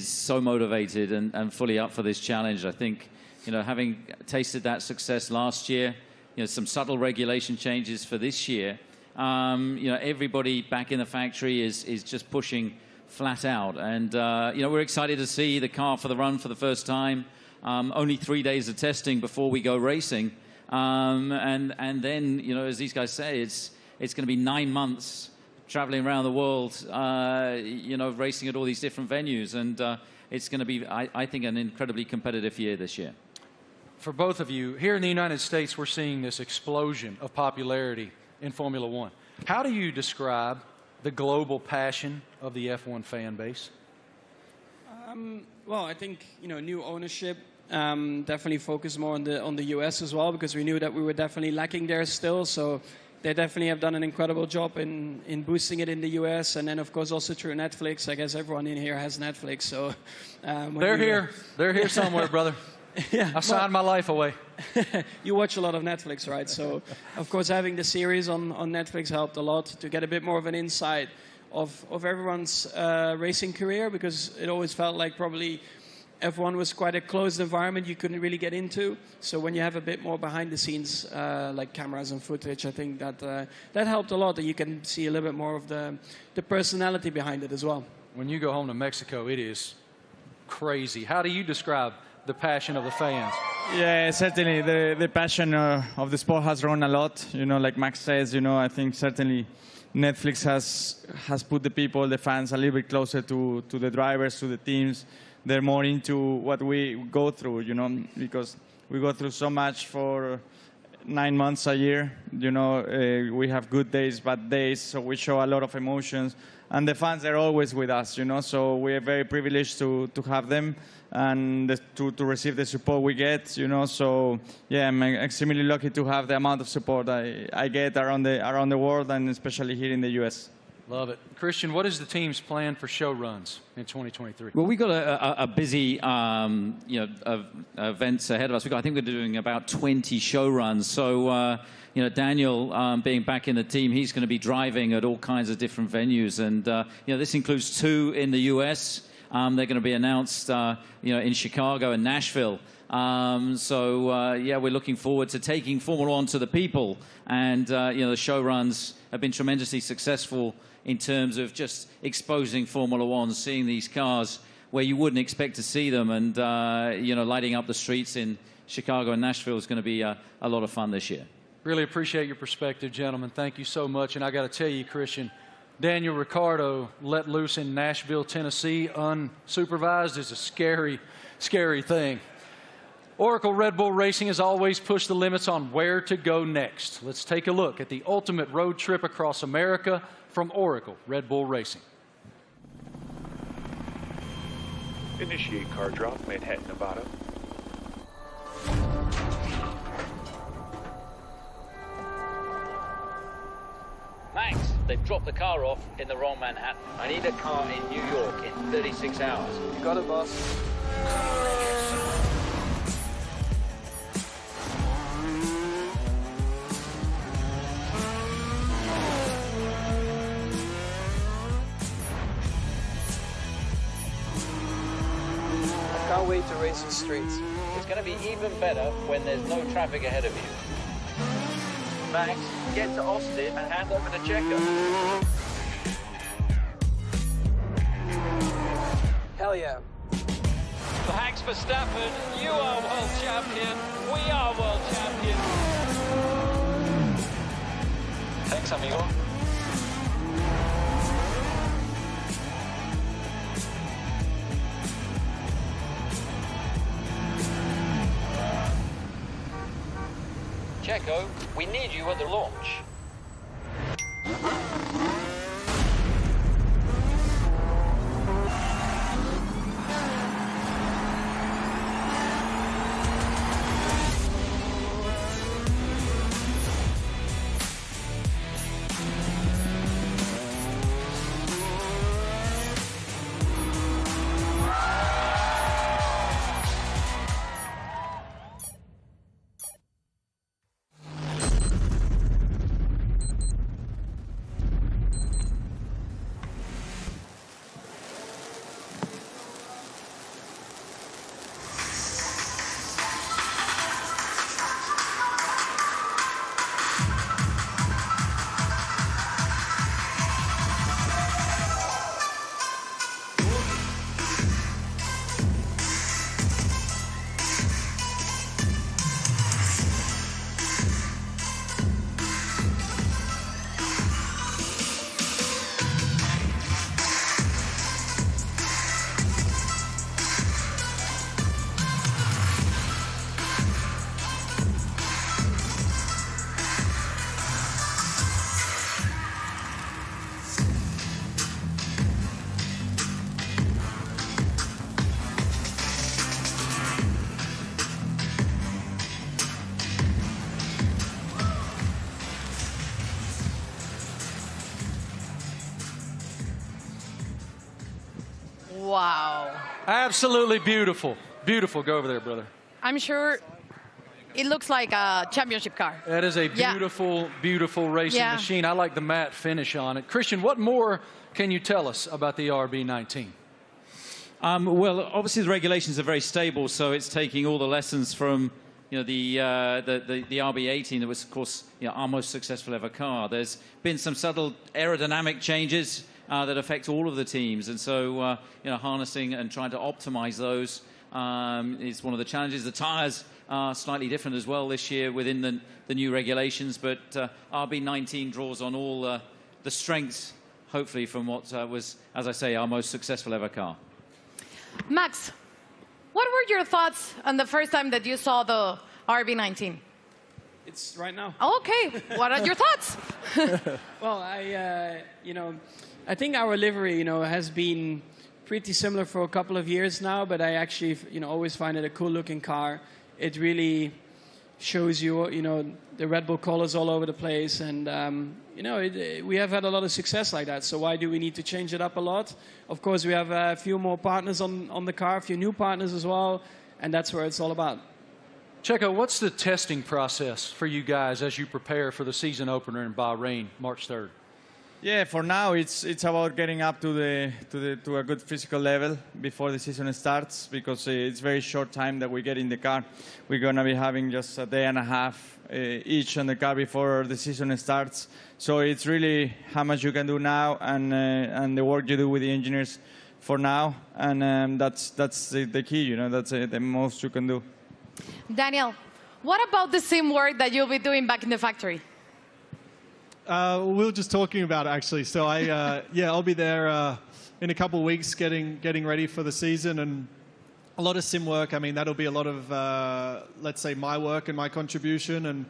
S6: so motivated and fully up for this challenge. I think, you know, having tasted that success last year, you know, some subtle regulation changes for this year. You know, everybody back in the factory is just pushing flat out, and you know, we're excited to see the car for the run for the first time. Only 3 days of testing before we go racing, and then, you know, as these guys say, it's going to be 9 months traveling around the world, you know, racing at all these different venues, and it's going to be, I think, an incredibly competitive year this year.
S1: For both of you, here in the United States, we're seeing this explosion of popularity in Formula One. How do you describe the global passion of the F1 fan base?
S12: Well, I think, you know, new ownership definitely focused more on the US as well, because we knew that we were definitely lacking there still. So they definitely have done an incredible job in boosting it in the US, and then of course also through Netflix. I guess everyone in here has Netflix, so
S1: they're here somewhere, brother.
S12: Yeah,
S1: I signed my life away.
S12: You watch a lot of Netflix, right? So, of course, having the series on Netflix helped a lot to get a bit more of an insight of everyone's racing career, because it always felt like probably F1 was quite a closed environment you couldn't really get into. So when you have a bit more behind the scenes, like cameras and footage, I think that helped a lot, that you can see a little bit more of the personality behind it as well.
S1: When you go home to Mexico, it is crazy. How do you describe the passion of the fans?
S13: Yeah, certainly the passion of the sport has grown a lot. You know, like Max says, you know, I think certainly Netflix has put the people, the fans, a little bit closer to the drivers, to the teams. They're more into what we go through, you know, because we go through so much for 9 months a year. You know, we have good days, bad days, so we show a lot of emotions. And the fans are always with us, you know, so we are very privileged to have them and to receive the support we get, you know. So, yeah, I'm extremely lucky to have the amount of support I get around the world and especially here in the US.
S1: Love it. Christian, what is the team's plan for show runs in 2023?
S6: Well, we've got a busy events ahead of us. I think we're doing about 20 show runs. So, you know, Daniel, being back in the team, he's going to be driving at all kinds of different venues. And, you know, this includes 2 in the US. They're going to be announced, you know, in Chicago and Nashville. Yeah, we're looking forward to taking Formula One to the people. And, you know, the show runs have been tremendously successful in terms of just exposing Formula One, seeing these cars where you wouldn't expect to see them, and you know, lighting up the streets in Chicago and Nashville is going to be a lot of fun this year.
S1: Really appreciate your perspective, gentlemen. Thank you so much. And I got to tell you, Christian, Daniel Ricciardo let loose in Nashville, Tennessee, unsupervised is a scary, scary thing. Oracle Red Bull Racing has always pushed the limits on where to go next. Let's take a look at the ultimate road trip across America from Oracle Red Bull Racing.
S3: Initiate car drop, Manhattan, Nevada.
S6: Max, they've dropped the car off in the wrong Manhattan. I need a car in New York in 36 hours.
S12: You got it, boss. Can't wait to race the streets.
S6: It's going to be even better when there's no traffic ahead of you. Max, get to Austin and hand over to Checo.
S12: Hell yeah.
S5: Thanks, Verstappen. You are world champion. We are world champion.
S6: Thanks, amigo. Checo, we need you at the launch.
S2: Wow.
S1: Absolutely beautiful. Beautiful. Go over there, brother.
S2: I'm sure it looks like a championship car.
S1: That is a beautiful, beautiful racing machine. I like the matte finish on it. Christian, what more can you tell us about the RB19?
S6: Well, obviously the regulations are very stable, so it's taking all the lessons from the RB18 that was, of course, our most successful ever car. There's been some subtle aerodynamic changes that affect all of the teams, and so harnessing and trying to optimize those is one of the challenges. The tires are slightly different as well this year within the new regulations, but RB19 draws on all the strengths, hopefully, from what was, as I say, our most successful ever car.
S2: Max, what were your thoughts on the first time that you saw the RB19?
S12: It's right now.
S2: Okay, what are your thoughts?
S12: Well, I think our livery, has been pretty similar for a couple of years now, but I actually, always find it a cool-looking car. It really shows you, the Red Bull colors all over the place, and we have had a lot of success like that. So why do we need to change it up a lot? Of course, we have a few more partners on the car, a few new partners as well, and that's where it's all about.
S1: Checo, what's the testing process for you guys as you prepare for the season opener in Bahrain, March 3rd?
S13: Yeah, for now it's about getting up to a good physical level before the season starts, because it's very short time that we get in the car. We're gonna be having just a day and a half each on the car before the season starts. So it's really how much you can do now and the work you do with the engineers for now, and that's the key. That's the most you can do.
S2: Daniel, what about the sim work that you'll be doing back in the factory?
S11: We were just talking about it, actually. So I'll be there in a couple of weeks getting ready for the season, and a lot of sim work. I mean, that'll be a lot of, let's say, my work and my contribution, and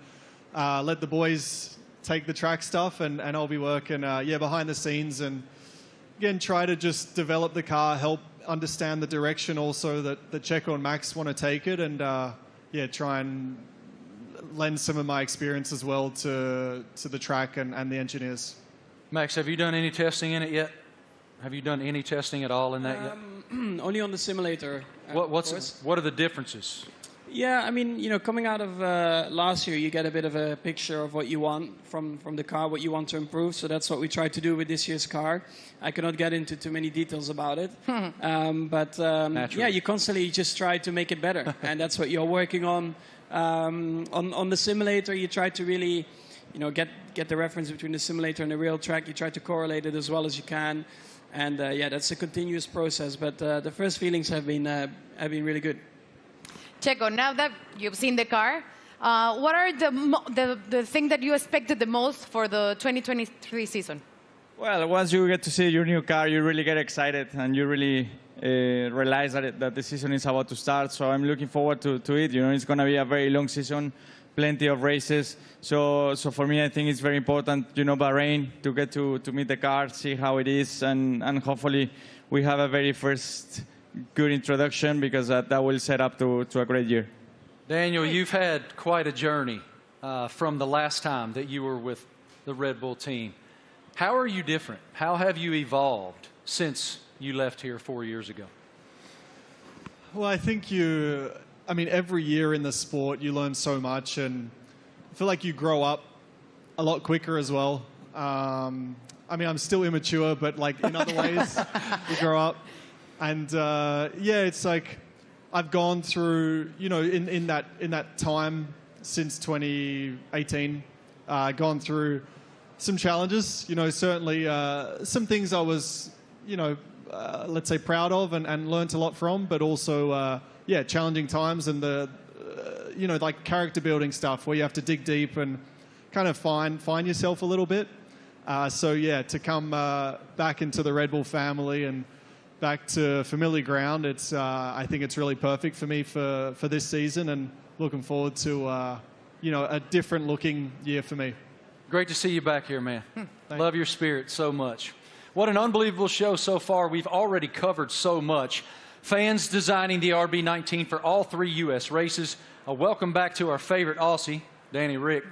S11: let the boys take the track stuff, and I'll be working, behind the scenes, and again, try to just develop the car, help understand the direction also that Checo and Max want to take it, and try and lend some of my experience as well to the track and the engineers.
S1: Max, have you done any testing in it yet? Have you done any testing at all in that yet?
S12: Only on the simulator.
S1: What are the differences?
S12: Yeah, I mean, coming out of last year, you get a bit of a picture of what you want from the car, what you want to improve. So that's what we tried to do with this year's car. I cannot get into too many details about it. You constantly just try to make it better. And that's what you're working on. On the simulator, you try to really, get the reference between the simulator and the real track. You try to correlate it as well as you can. And that's a continuous process. But the first feelings have been really good.
S2: Checo, now that you've seen the car, what are the thing that you expected the most for the 2023 season?
S13: Well, once you get to see your new car, you really get excited, and you really realize that the season is about to start. So I'm looking forward to it. It's going to be a very long season, plenty of races. So for me, I think it's very important, Bahrain, to get to meet the car, see how it is, and hopefully we have a very first good introduction, because that will set up to a great year.
S1: Daniel, you've had quite a journey from the last time that you were with the Red Bull team. How are you different? How have you evolved since you left here 4 years ago?
S11: Well, I think every year in the sport you learn so much, and I feel like you grow up a lot quicker as well. I'm still immature, but like in other ways, you grow up. And it's like I've gone through, in that time since 2018, gone through some challenges. Certainly some things I was, let's say proud of and learnt a lot from, but also challenging times, and the like character building stuff where you have to dig deep and kind of find yourself a little bit. To come back into the Red Bull family and back to familiar ground, I think it's really perfect for me for this season, and looking forward to a different looking year for me.
S1: Great to see you back here, man. Love your spirit so much. What an unbelievable show so far. We've already covered so much. Fans designing the RB19 for all 3 U.S. races. A welcome back to our favorite Aussie, Danny Rick,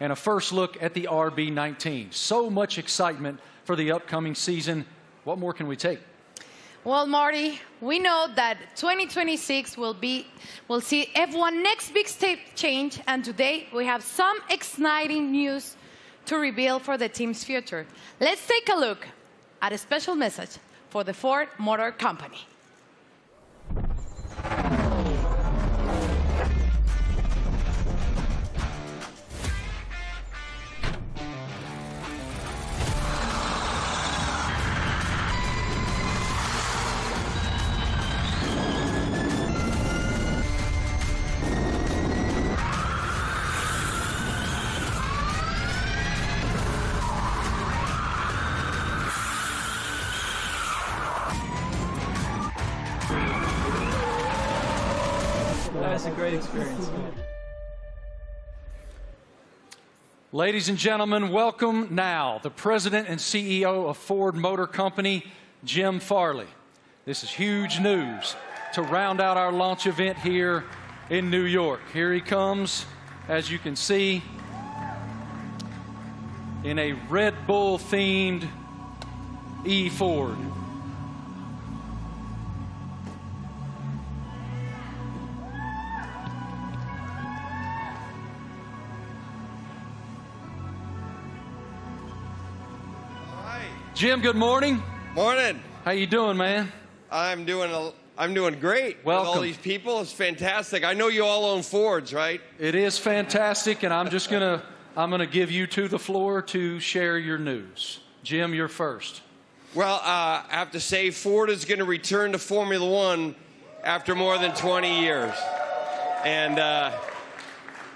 S1: and a first look at the RB19. So much excitement for the upcoming season. What more can we take?
S2: Well, Marty, we know that 2026 will see F1 next big step change, and today we have some exciting news to reveal for the team's future. Let's take a look at a special message for the Ford Motor Company.
S12: That was a great experience.
S1: Ladies and gentlemen, welcome now the President and CEO of Ford Motor Company, Jim Farley. This is huge news to round out our launch event here in New York. Here he comes, as you can see, in a Red Bull-themed E-Ford. Jim, good morning.
S14: Morning.
S1: How you doing, man?
S14: I'm doing great.
S1: Welcome.
S14: With all these people, it's fantastic. I know you all own Fords, right?
S1: It is fantastic, and I'm gonna give you the floor to share your news. Jim, you're first.
S14: Well, I have to say, Ford is going to return to Formula One after more than 20 years, and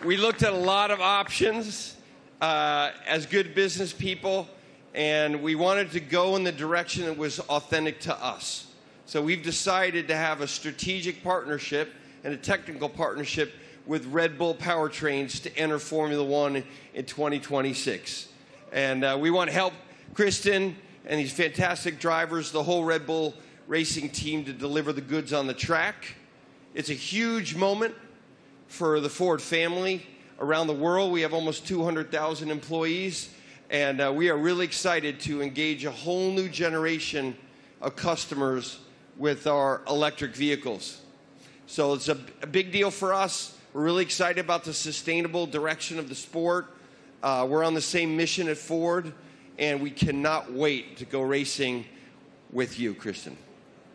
S14: we looked at a lot of options as good business people. And we wanted to go in the direction that was authentic to us. So we've decided to have a strategic partnership and a technical partnership with Red Bull Powertrains to enter Formula One in 2026. And we want to help Kristen and these fantastic drivers, the whole Red Bull racing team, to deliver the goods on the track. It's a huge moment for the Ford family around the world. We have almost 200,000 employees. And we are really excited to engage a whole new generation of customers with our electric vehicles. So it's a big deal for us. We're really excited about the sustainable direction of the sport. We're on the same mission at Ford, and we cannot wait to go racing with you, Kristen.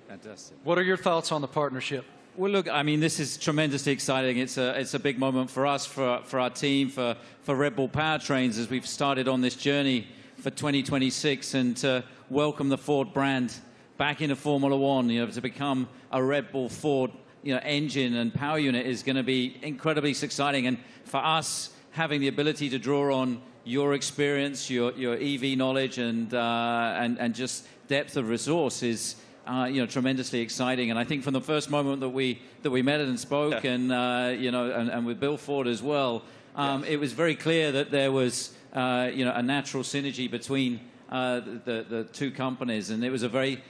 S6: Fantastic.
S1: What are your thoughts on the partnership?
S6: Well, look, I mean, this is tremendously exciting. It's a big moment for us, for our team, for Red Bull Powertrains as we've started on this journey for 2026 and to welcome the Ford brand back into Formula One. You know, to become a Red Bull Ford, engine and power unit is going to be incredibly exciting. And for us, having the ability to draw on your experience, your EV knowledge, and just depth of resource is tremendously exciting. And I think from the first moment that we met and spoke, and with Bill Ford as well, it was very clear that there was a natural synergy between the two companies, and it was a very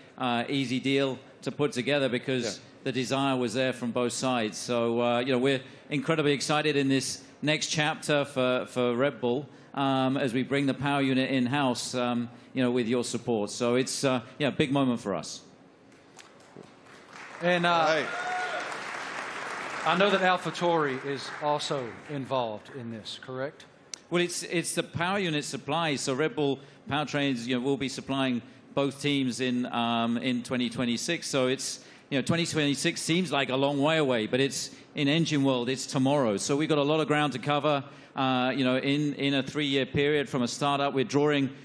S6: easy deal to put together because the desire was there from both sides. So we're incredibly excited in this next chapter for Red Bull as we bring the power unit in-house, with your support. So it's a big moment for us.
S1: And I know that AlphaTauri is also involved in this, correct?
S6: Well, it's the power unit supply. So Red Bull Powertrains, will be supplying both teams in 2026. So it's 2026 seems like a long way away, but it's in engine world. It's tomorrow. So we've got a lot of ground to cover. In a 3-year period from a startup, we've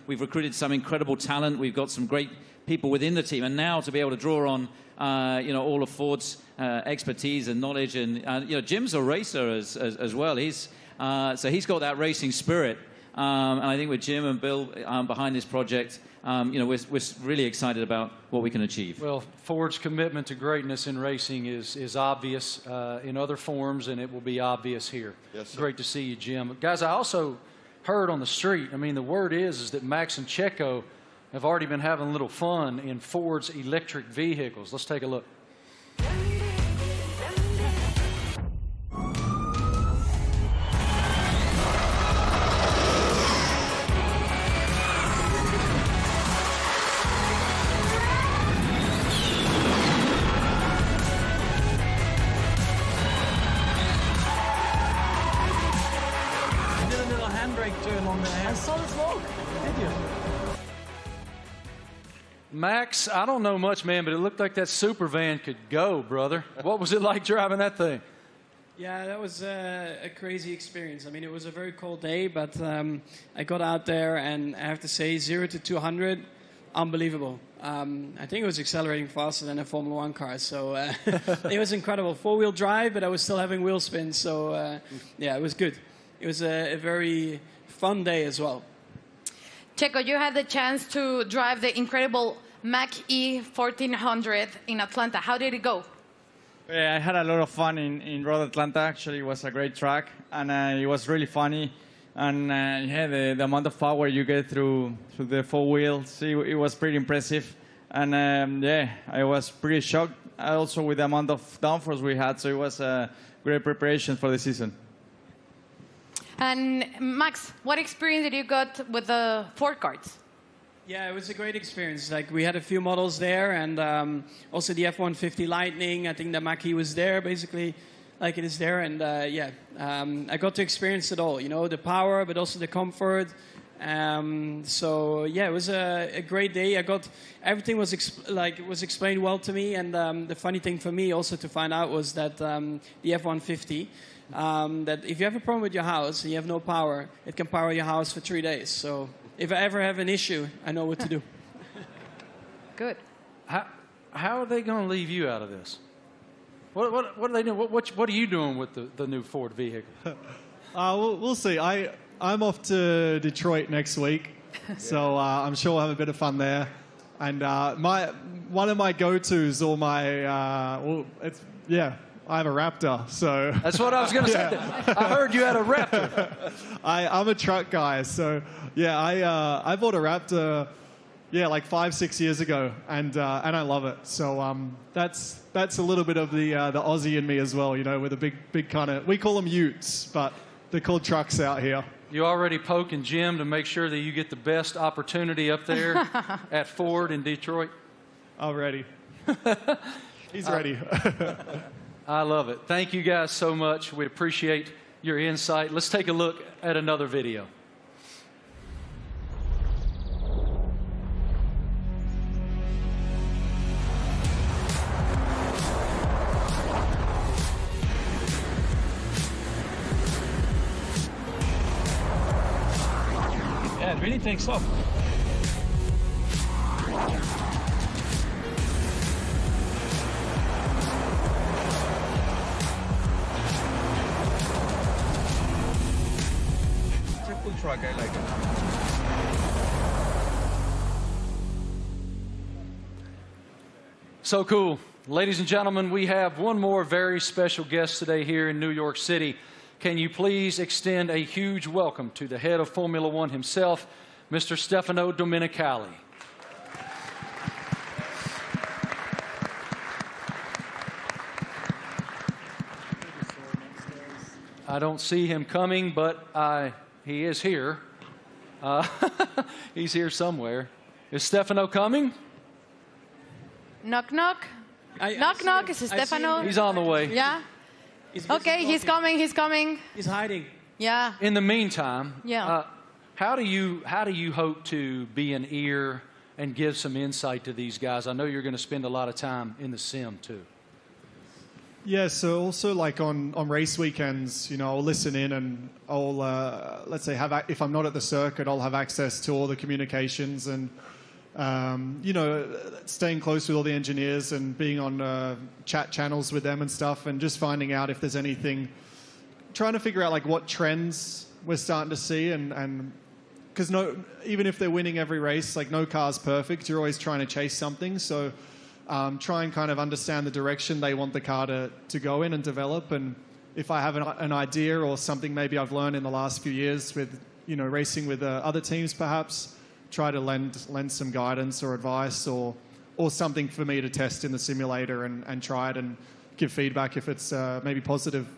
S6: recruited some incredible talent. We've got some great people within the team, and now to be able to draw on all of Ford's expertise and knowledge, and Jim's a racer as well. He's got that racing spirit, and I think with Jim and Bill behind this project, we're really excited about what we can achieve.
S1: Well, Ford's commitment to greatness in racing is obvious in other forms, and it will be obvious here.
S14: Yes, sir.
S1: Great to see you, Jim. Guys, I also heard on the street, the word is that Max and Checo have already been having a little fun in Ford's electric vehicles. Let's take a look.
S15: You did a little handbrake turn on there. I saw the smoke. Did you?
S1: Max, I don't know much, man, but it looked like that super van could go, brother. What was it like driving that thing?
S12: Yeah, that was a crazy experience. It was a very cold day, but I got out there, and I have to say, 0 to 200, unbelievable. I think it was accelerating faster than a Formula One car, so it was incredible. 4-wheel drive, but I was still having wheel spin, so it was good. It was a very fun day as well.
S2: Checo, you had the chance to drive the incredible Mach-E 1400 in Atlanta. How did it go?
S13: Yeah, I had a lot of fun in Road Atlanta. Actually, it was a great track, and it was really funny. And yeah, the amount of power you get through the four wheels, it was pretty impressive. And yeah, I was pretty shocked also with the amount of downforce we had. So it was a great preparation for the season.
S2: And Max, what experience did you got with the Ford carts?
S12: Yeah, it was a great experience. Like, we had a few models there, and also the F-150 Lightning. I think the Mach-E was there, basically, like it is there. And yeah, I got to experience it all. You know, the power, but also the comfort. So yeah, it was a great day. Everything was explained well to me. And the funny thing for me also to find out was that the F-150. That if you have a problem with your house and you have no power, it can power your house for 3 days. So if I ever have an issue, I know what to do.
S2: Good.
S1: How are they going to leave you out of this? What are they doing? What are you doing with the new Ford vehicle?
S11: We'll see. I'm off to Detroit next week, so I'm sure we'll have a bit of fun there. And one of my go-tos, or I have a Raptor, so...
S1: That's what I was going to say. I heard you had a Raptor.
S11: I'm a truck guy, so yeah, I bought a Raptor, like 5-6 years ago, and I love it. So that's a little bit of the Aussie in me as well, you know, with a big kind of... We call them utes, but they're called trucks out here.
S1: You already poking Jim to make sure that you get the best opportunity up there at Ford in Detroit?
S11: Already. He's ready.
S1: I love it. Thank you guys so much. We appreciate your insight. Let's take a look at another video.
S15: Yeah, it really takes off. Truck, I like it.
S1: So cool. Ladies and gentlemen, we have one more very special guest today here in New York City. Can you please extend a huge welcome to the head of Formula One himself, Mr. Stefano Domenicali. I don't see him coming, but he is here. He's here somewhere. Is Stefano coming?
S2: Knock, knock. Knock, knock. Is it Stefano?
S1: He's on the way.
S2: Yeah? Okay, he's coming, he's coming.
S12: He's hiding.
S2: Yeah.
S1: In the meantime,
S2: yeah.
S1: How do you hope to be an ear and give some insight to these guys? I know you're going to spend a lot of time in the sim, too.
S11: Yeah, so also like on race weekends, you know, I'll listen in and I'll, let's say, if I'm not at the circuit, I'll have access to all the communications and, you know, staying close with all the engineers and being on chat channels with them and stuff and just finding out if there's anything, trying to figure out like what trends we're starting to see and because even if they're winning every race, like no car's perfect, you're always trying to chase something, so... try and kind of understand the direction they want the car to go in and develop. And if I have an idea or something maybe I've learned in the last few years with, you know, racing with other teams perhaps, try to lend some guidance or advice or something for me to test in the simulator and try it and give feedback if it's maybe positive.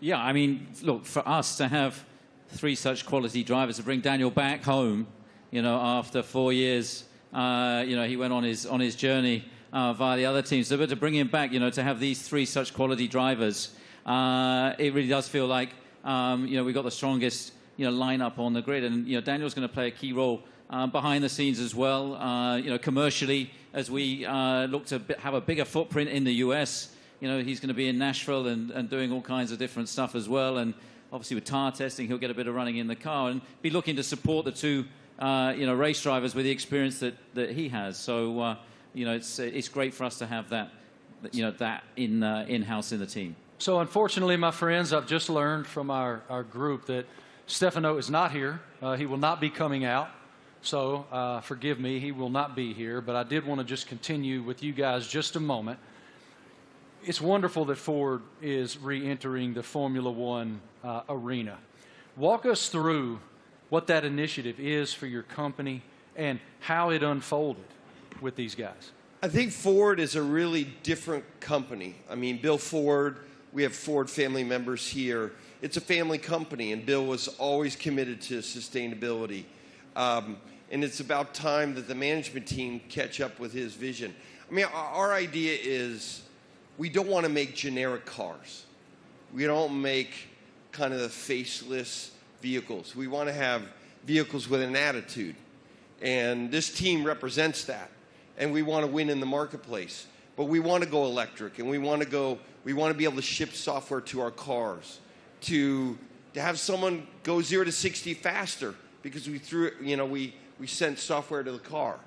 S6: Yeah, I mean, look, for us to have 3 such quality drivers, to bring Daniel back home, you know, after 4 years... you know, he went on his journey via the other teams. So, but to bring him back, you know, to have these 3 such quality drivers, it really does feel like, you know, we've got the strongest, you know, lineup on the grid. And, you know, Daniel's going to play a key role behind the scenes as well, you know, commercially, as we look to have a bigger footprint in the US. You know, he's going to be in Nashville and doing all kinds of different stuff as well. And obviously with tire testing, he'll get a bit of running in the car and be looking to support the 2 you know, race drivers with the experience that he has. So, you know, it's great for us to have that, you know, that in-house in the team.
S1: So, unfortunately, my friends, I've just learned from our group that Stefano is not here. He will not be coming out. So, forgive me, he will not be here. But I did want to just continue with you guys just a moment. it's wonderful that Ford is re-entering the Formula One arena. Walk us through what that initiative is for your company and how it unfolded with these guys.
S14: I think Ford is a really different company. I mean, Bill Ford, we have Ford family members here. It's a family company, and Bill was always committed to sustainability. And it's about time that the management team catch up with his vision. I mean, our idea is we don't want to make generic cars. We don't make kind of the faceless vehicles. We want to have vehicles with an attitude. And this team represents that. And we want to win in the marketplace. But we want to go electric, and we want to be able to ship software to our cars, to have someone go 0 to 60 faster because we sent software to the car.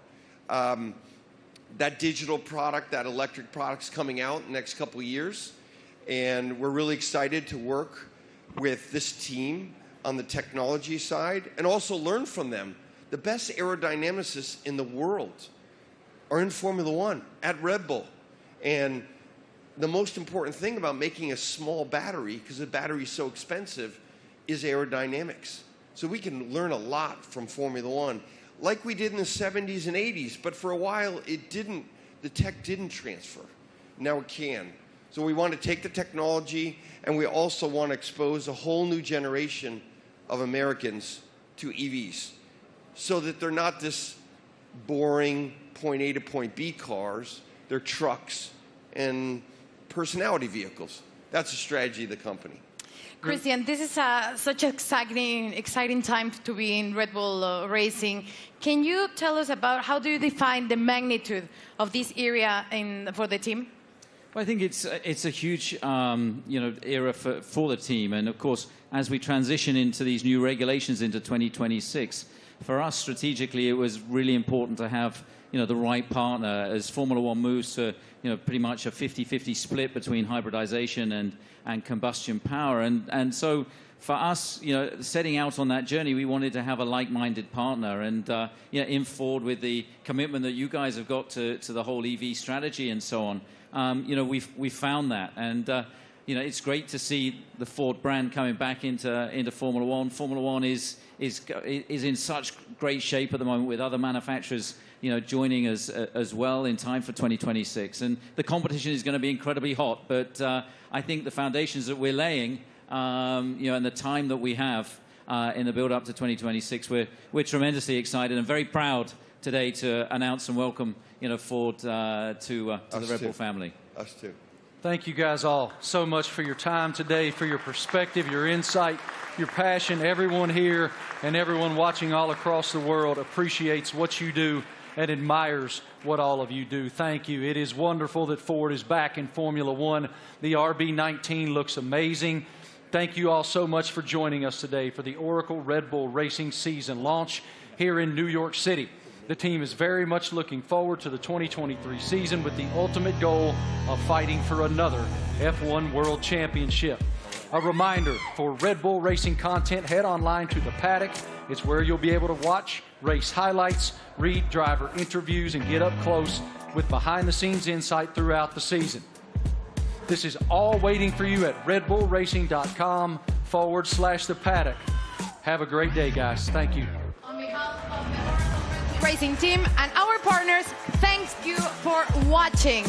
S14: That digital product, that electric product's coming out in the next couple of years, and we're really excited to work with this team on the technology side and also learn from them. The best aerodynamicists in the world are in Formula One at Red Bull. And the most important thing about making a small battery, because the battery is so expensive, is aerodynamics. So we can learn a lot from Formula One, like we did in the 70s and 80s, but for a while the tech didn't transfer. Now it can. So we want to take the technology, and we also want to expose a whole new generation of Americans to EVs, so that they're not this boring point A to point B cars. They're trucks and personality vehicles. That's the strategy of the company.
S2: Christian, this is such an exciting time to be in Red Bull racing. Can you tell us about how do you define the magnitude of this area for the team?
S6: Well, I think it's a huge era for the team, and of course, as we transition into these new regulations into 2026, for us strategically, it was really important to have the right partner as Formula One moves to pretty much a 50-50 split between hybridization and combustion power, and so for us, setting out on that journey, we wanted to have a like-minded partner, and in Ford with the commitment that you guys have got to the whole EV strategy and so on. We found that, and it's great to see the Ford brand coming back into Formula One. Formula One is in such great shape at the moment with other manufacturers, joining us as well in time for 2026. And the competition is going to be incredibly hot, but I think the foundations that we're laying, and the time that we have in the build-up to 2026, we're tremendously excited and very proud today to announce and welcome Ford to the Red Bull family.
S14: Us too.
S1: Thank you guys all so much for your time today, for your perspective, your insight, your passion. Everyone here and everyone watching all across the world appreciates what you do and admires what all of you do. Thank you. It is wonderful that Ford is back in Formula One. The RB19 looks amazing. Thank you all so much for joining us today for the Oracle Red Bull Racing season launch here in New York City. The team is very much looking forward to the 2023 season with the ultimate goal of fighting for another F1 World Championship. A reminder, for Red Bull Racing content, head online to the Paddock. It's where you'll be able to watch race highlights, read driver interviews, and get up close with behind-the-scenes insight throughout the season. This is all waiting for you at redbullracing.com/the Paddock. Have a great day, guys. Thank you.
S2: On behalf of the Racing team and our partners, thank you for watching.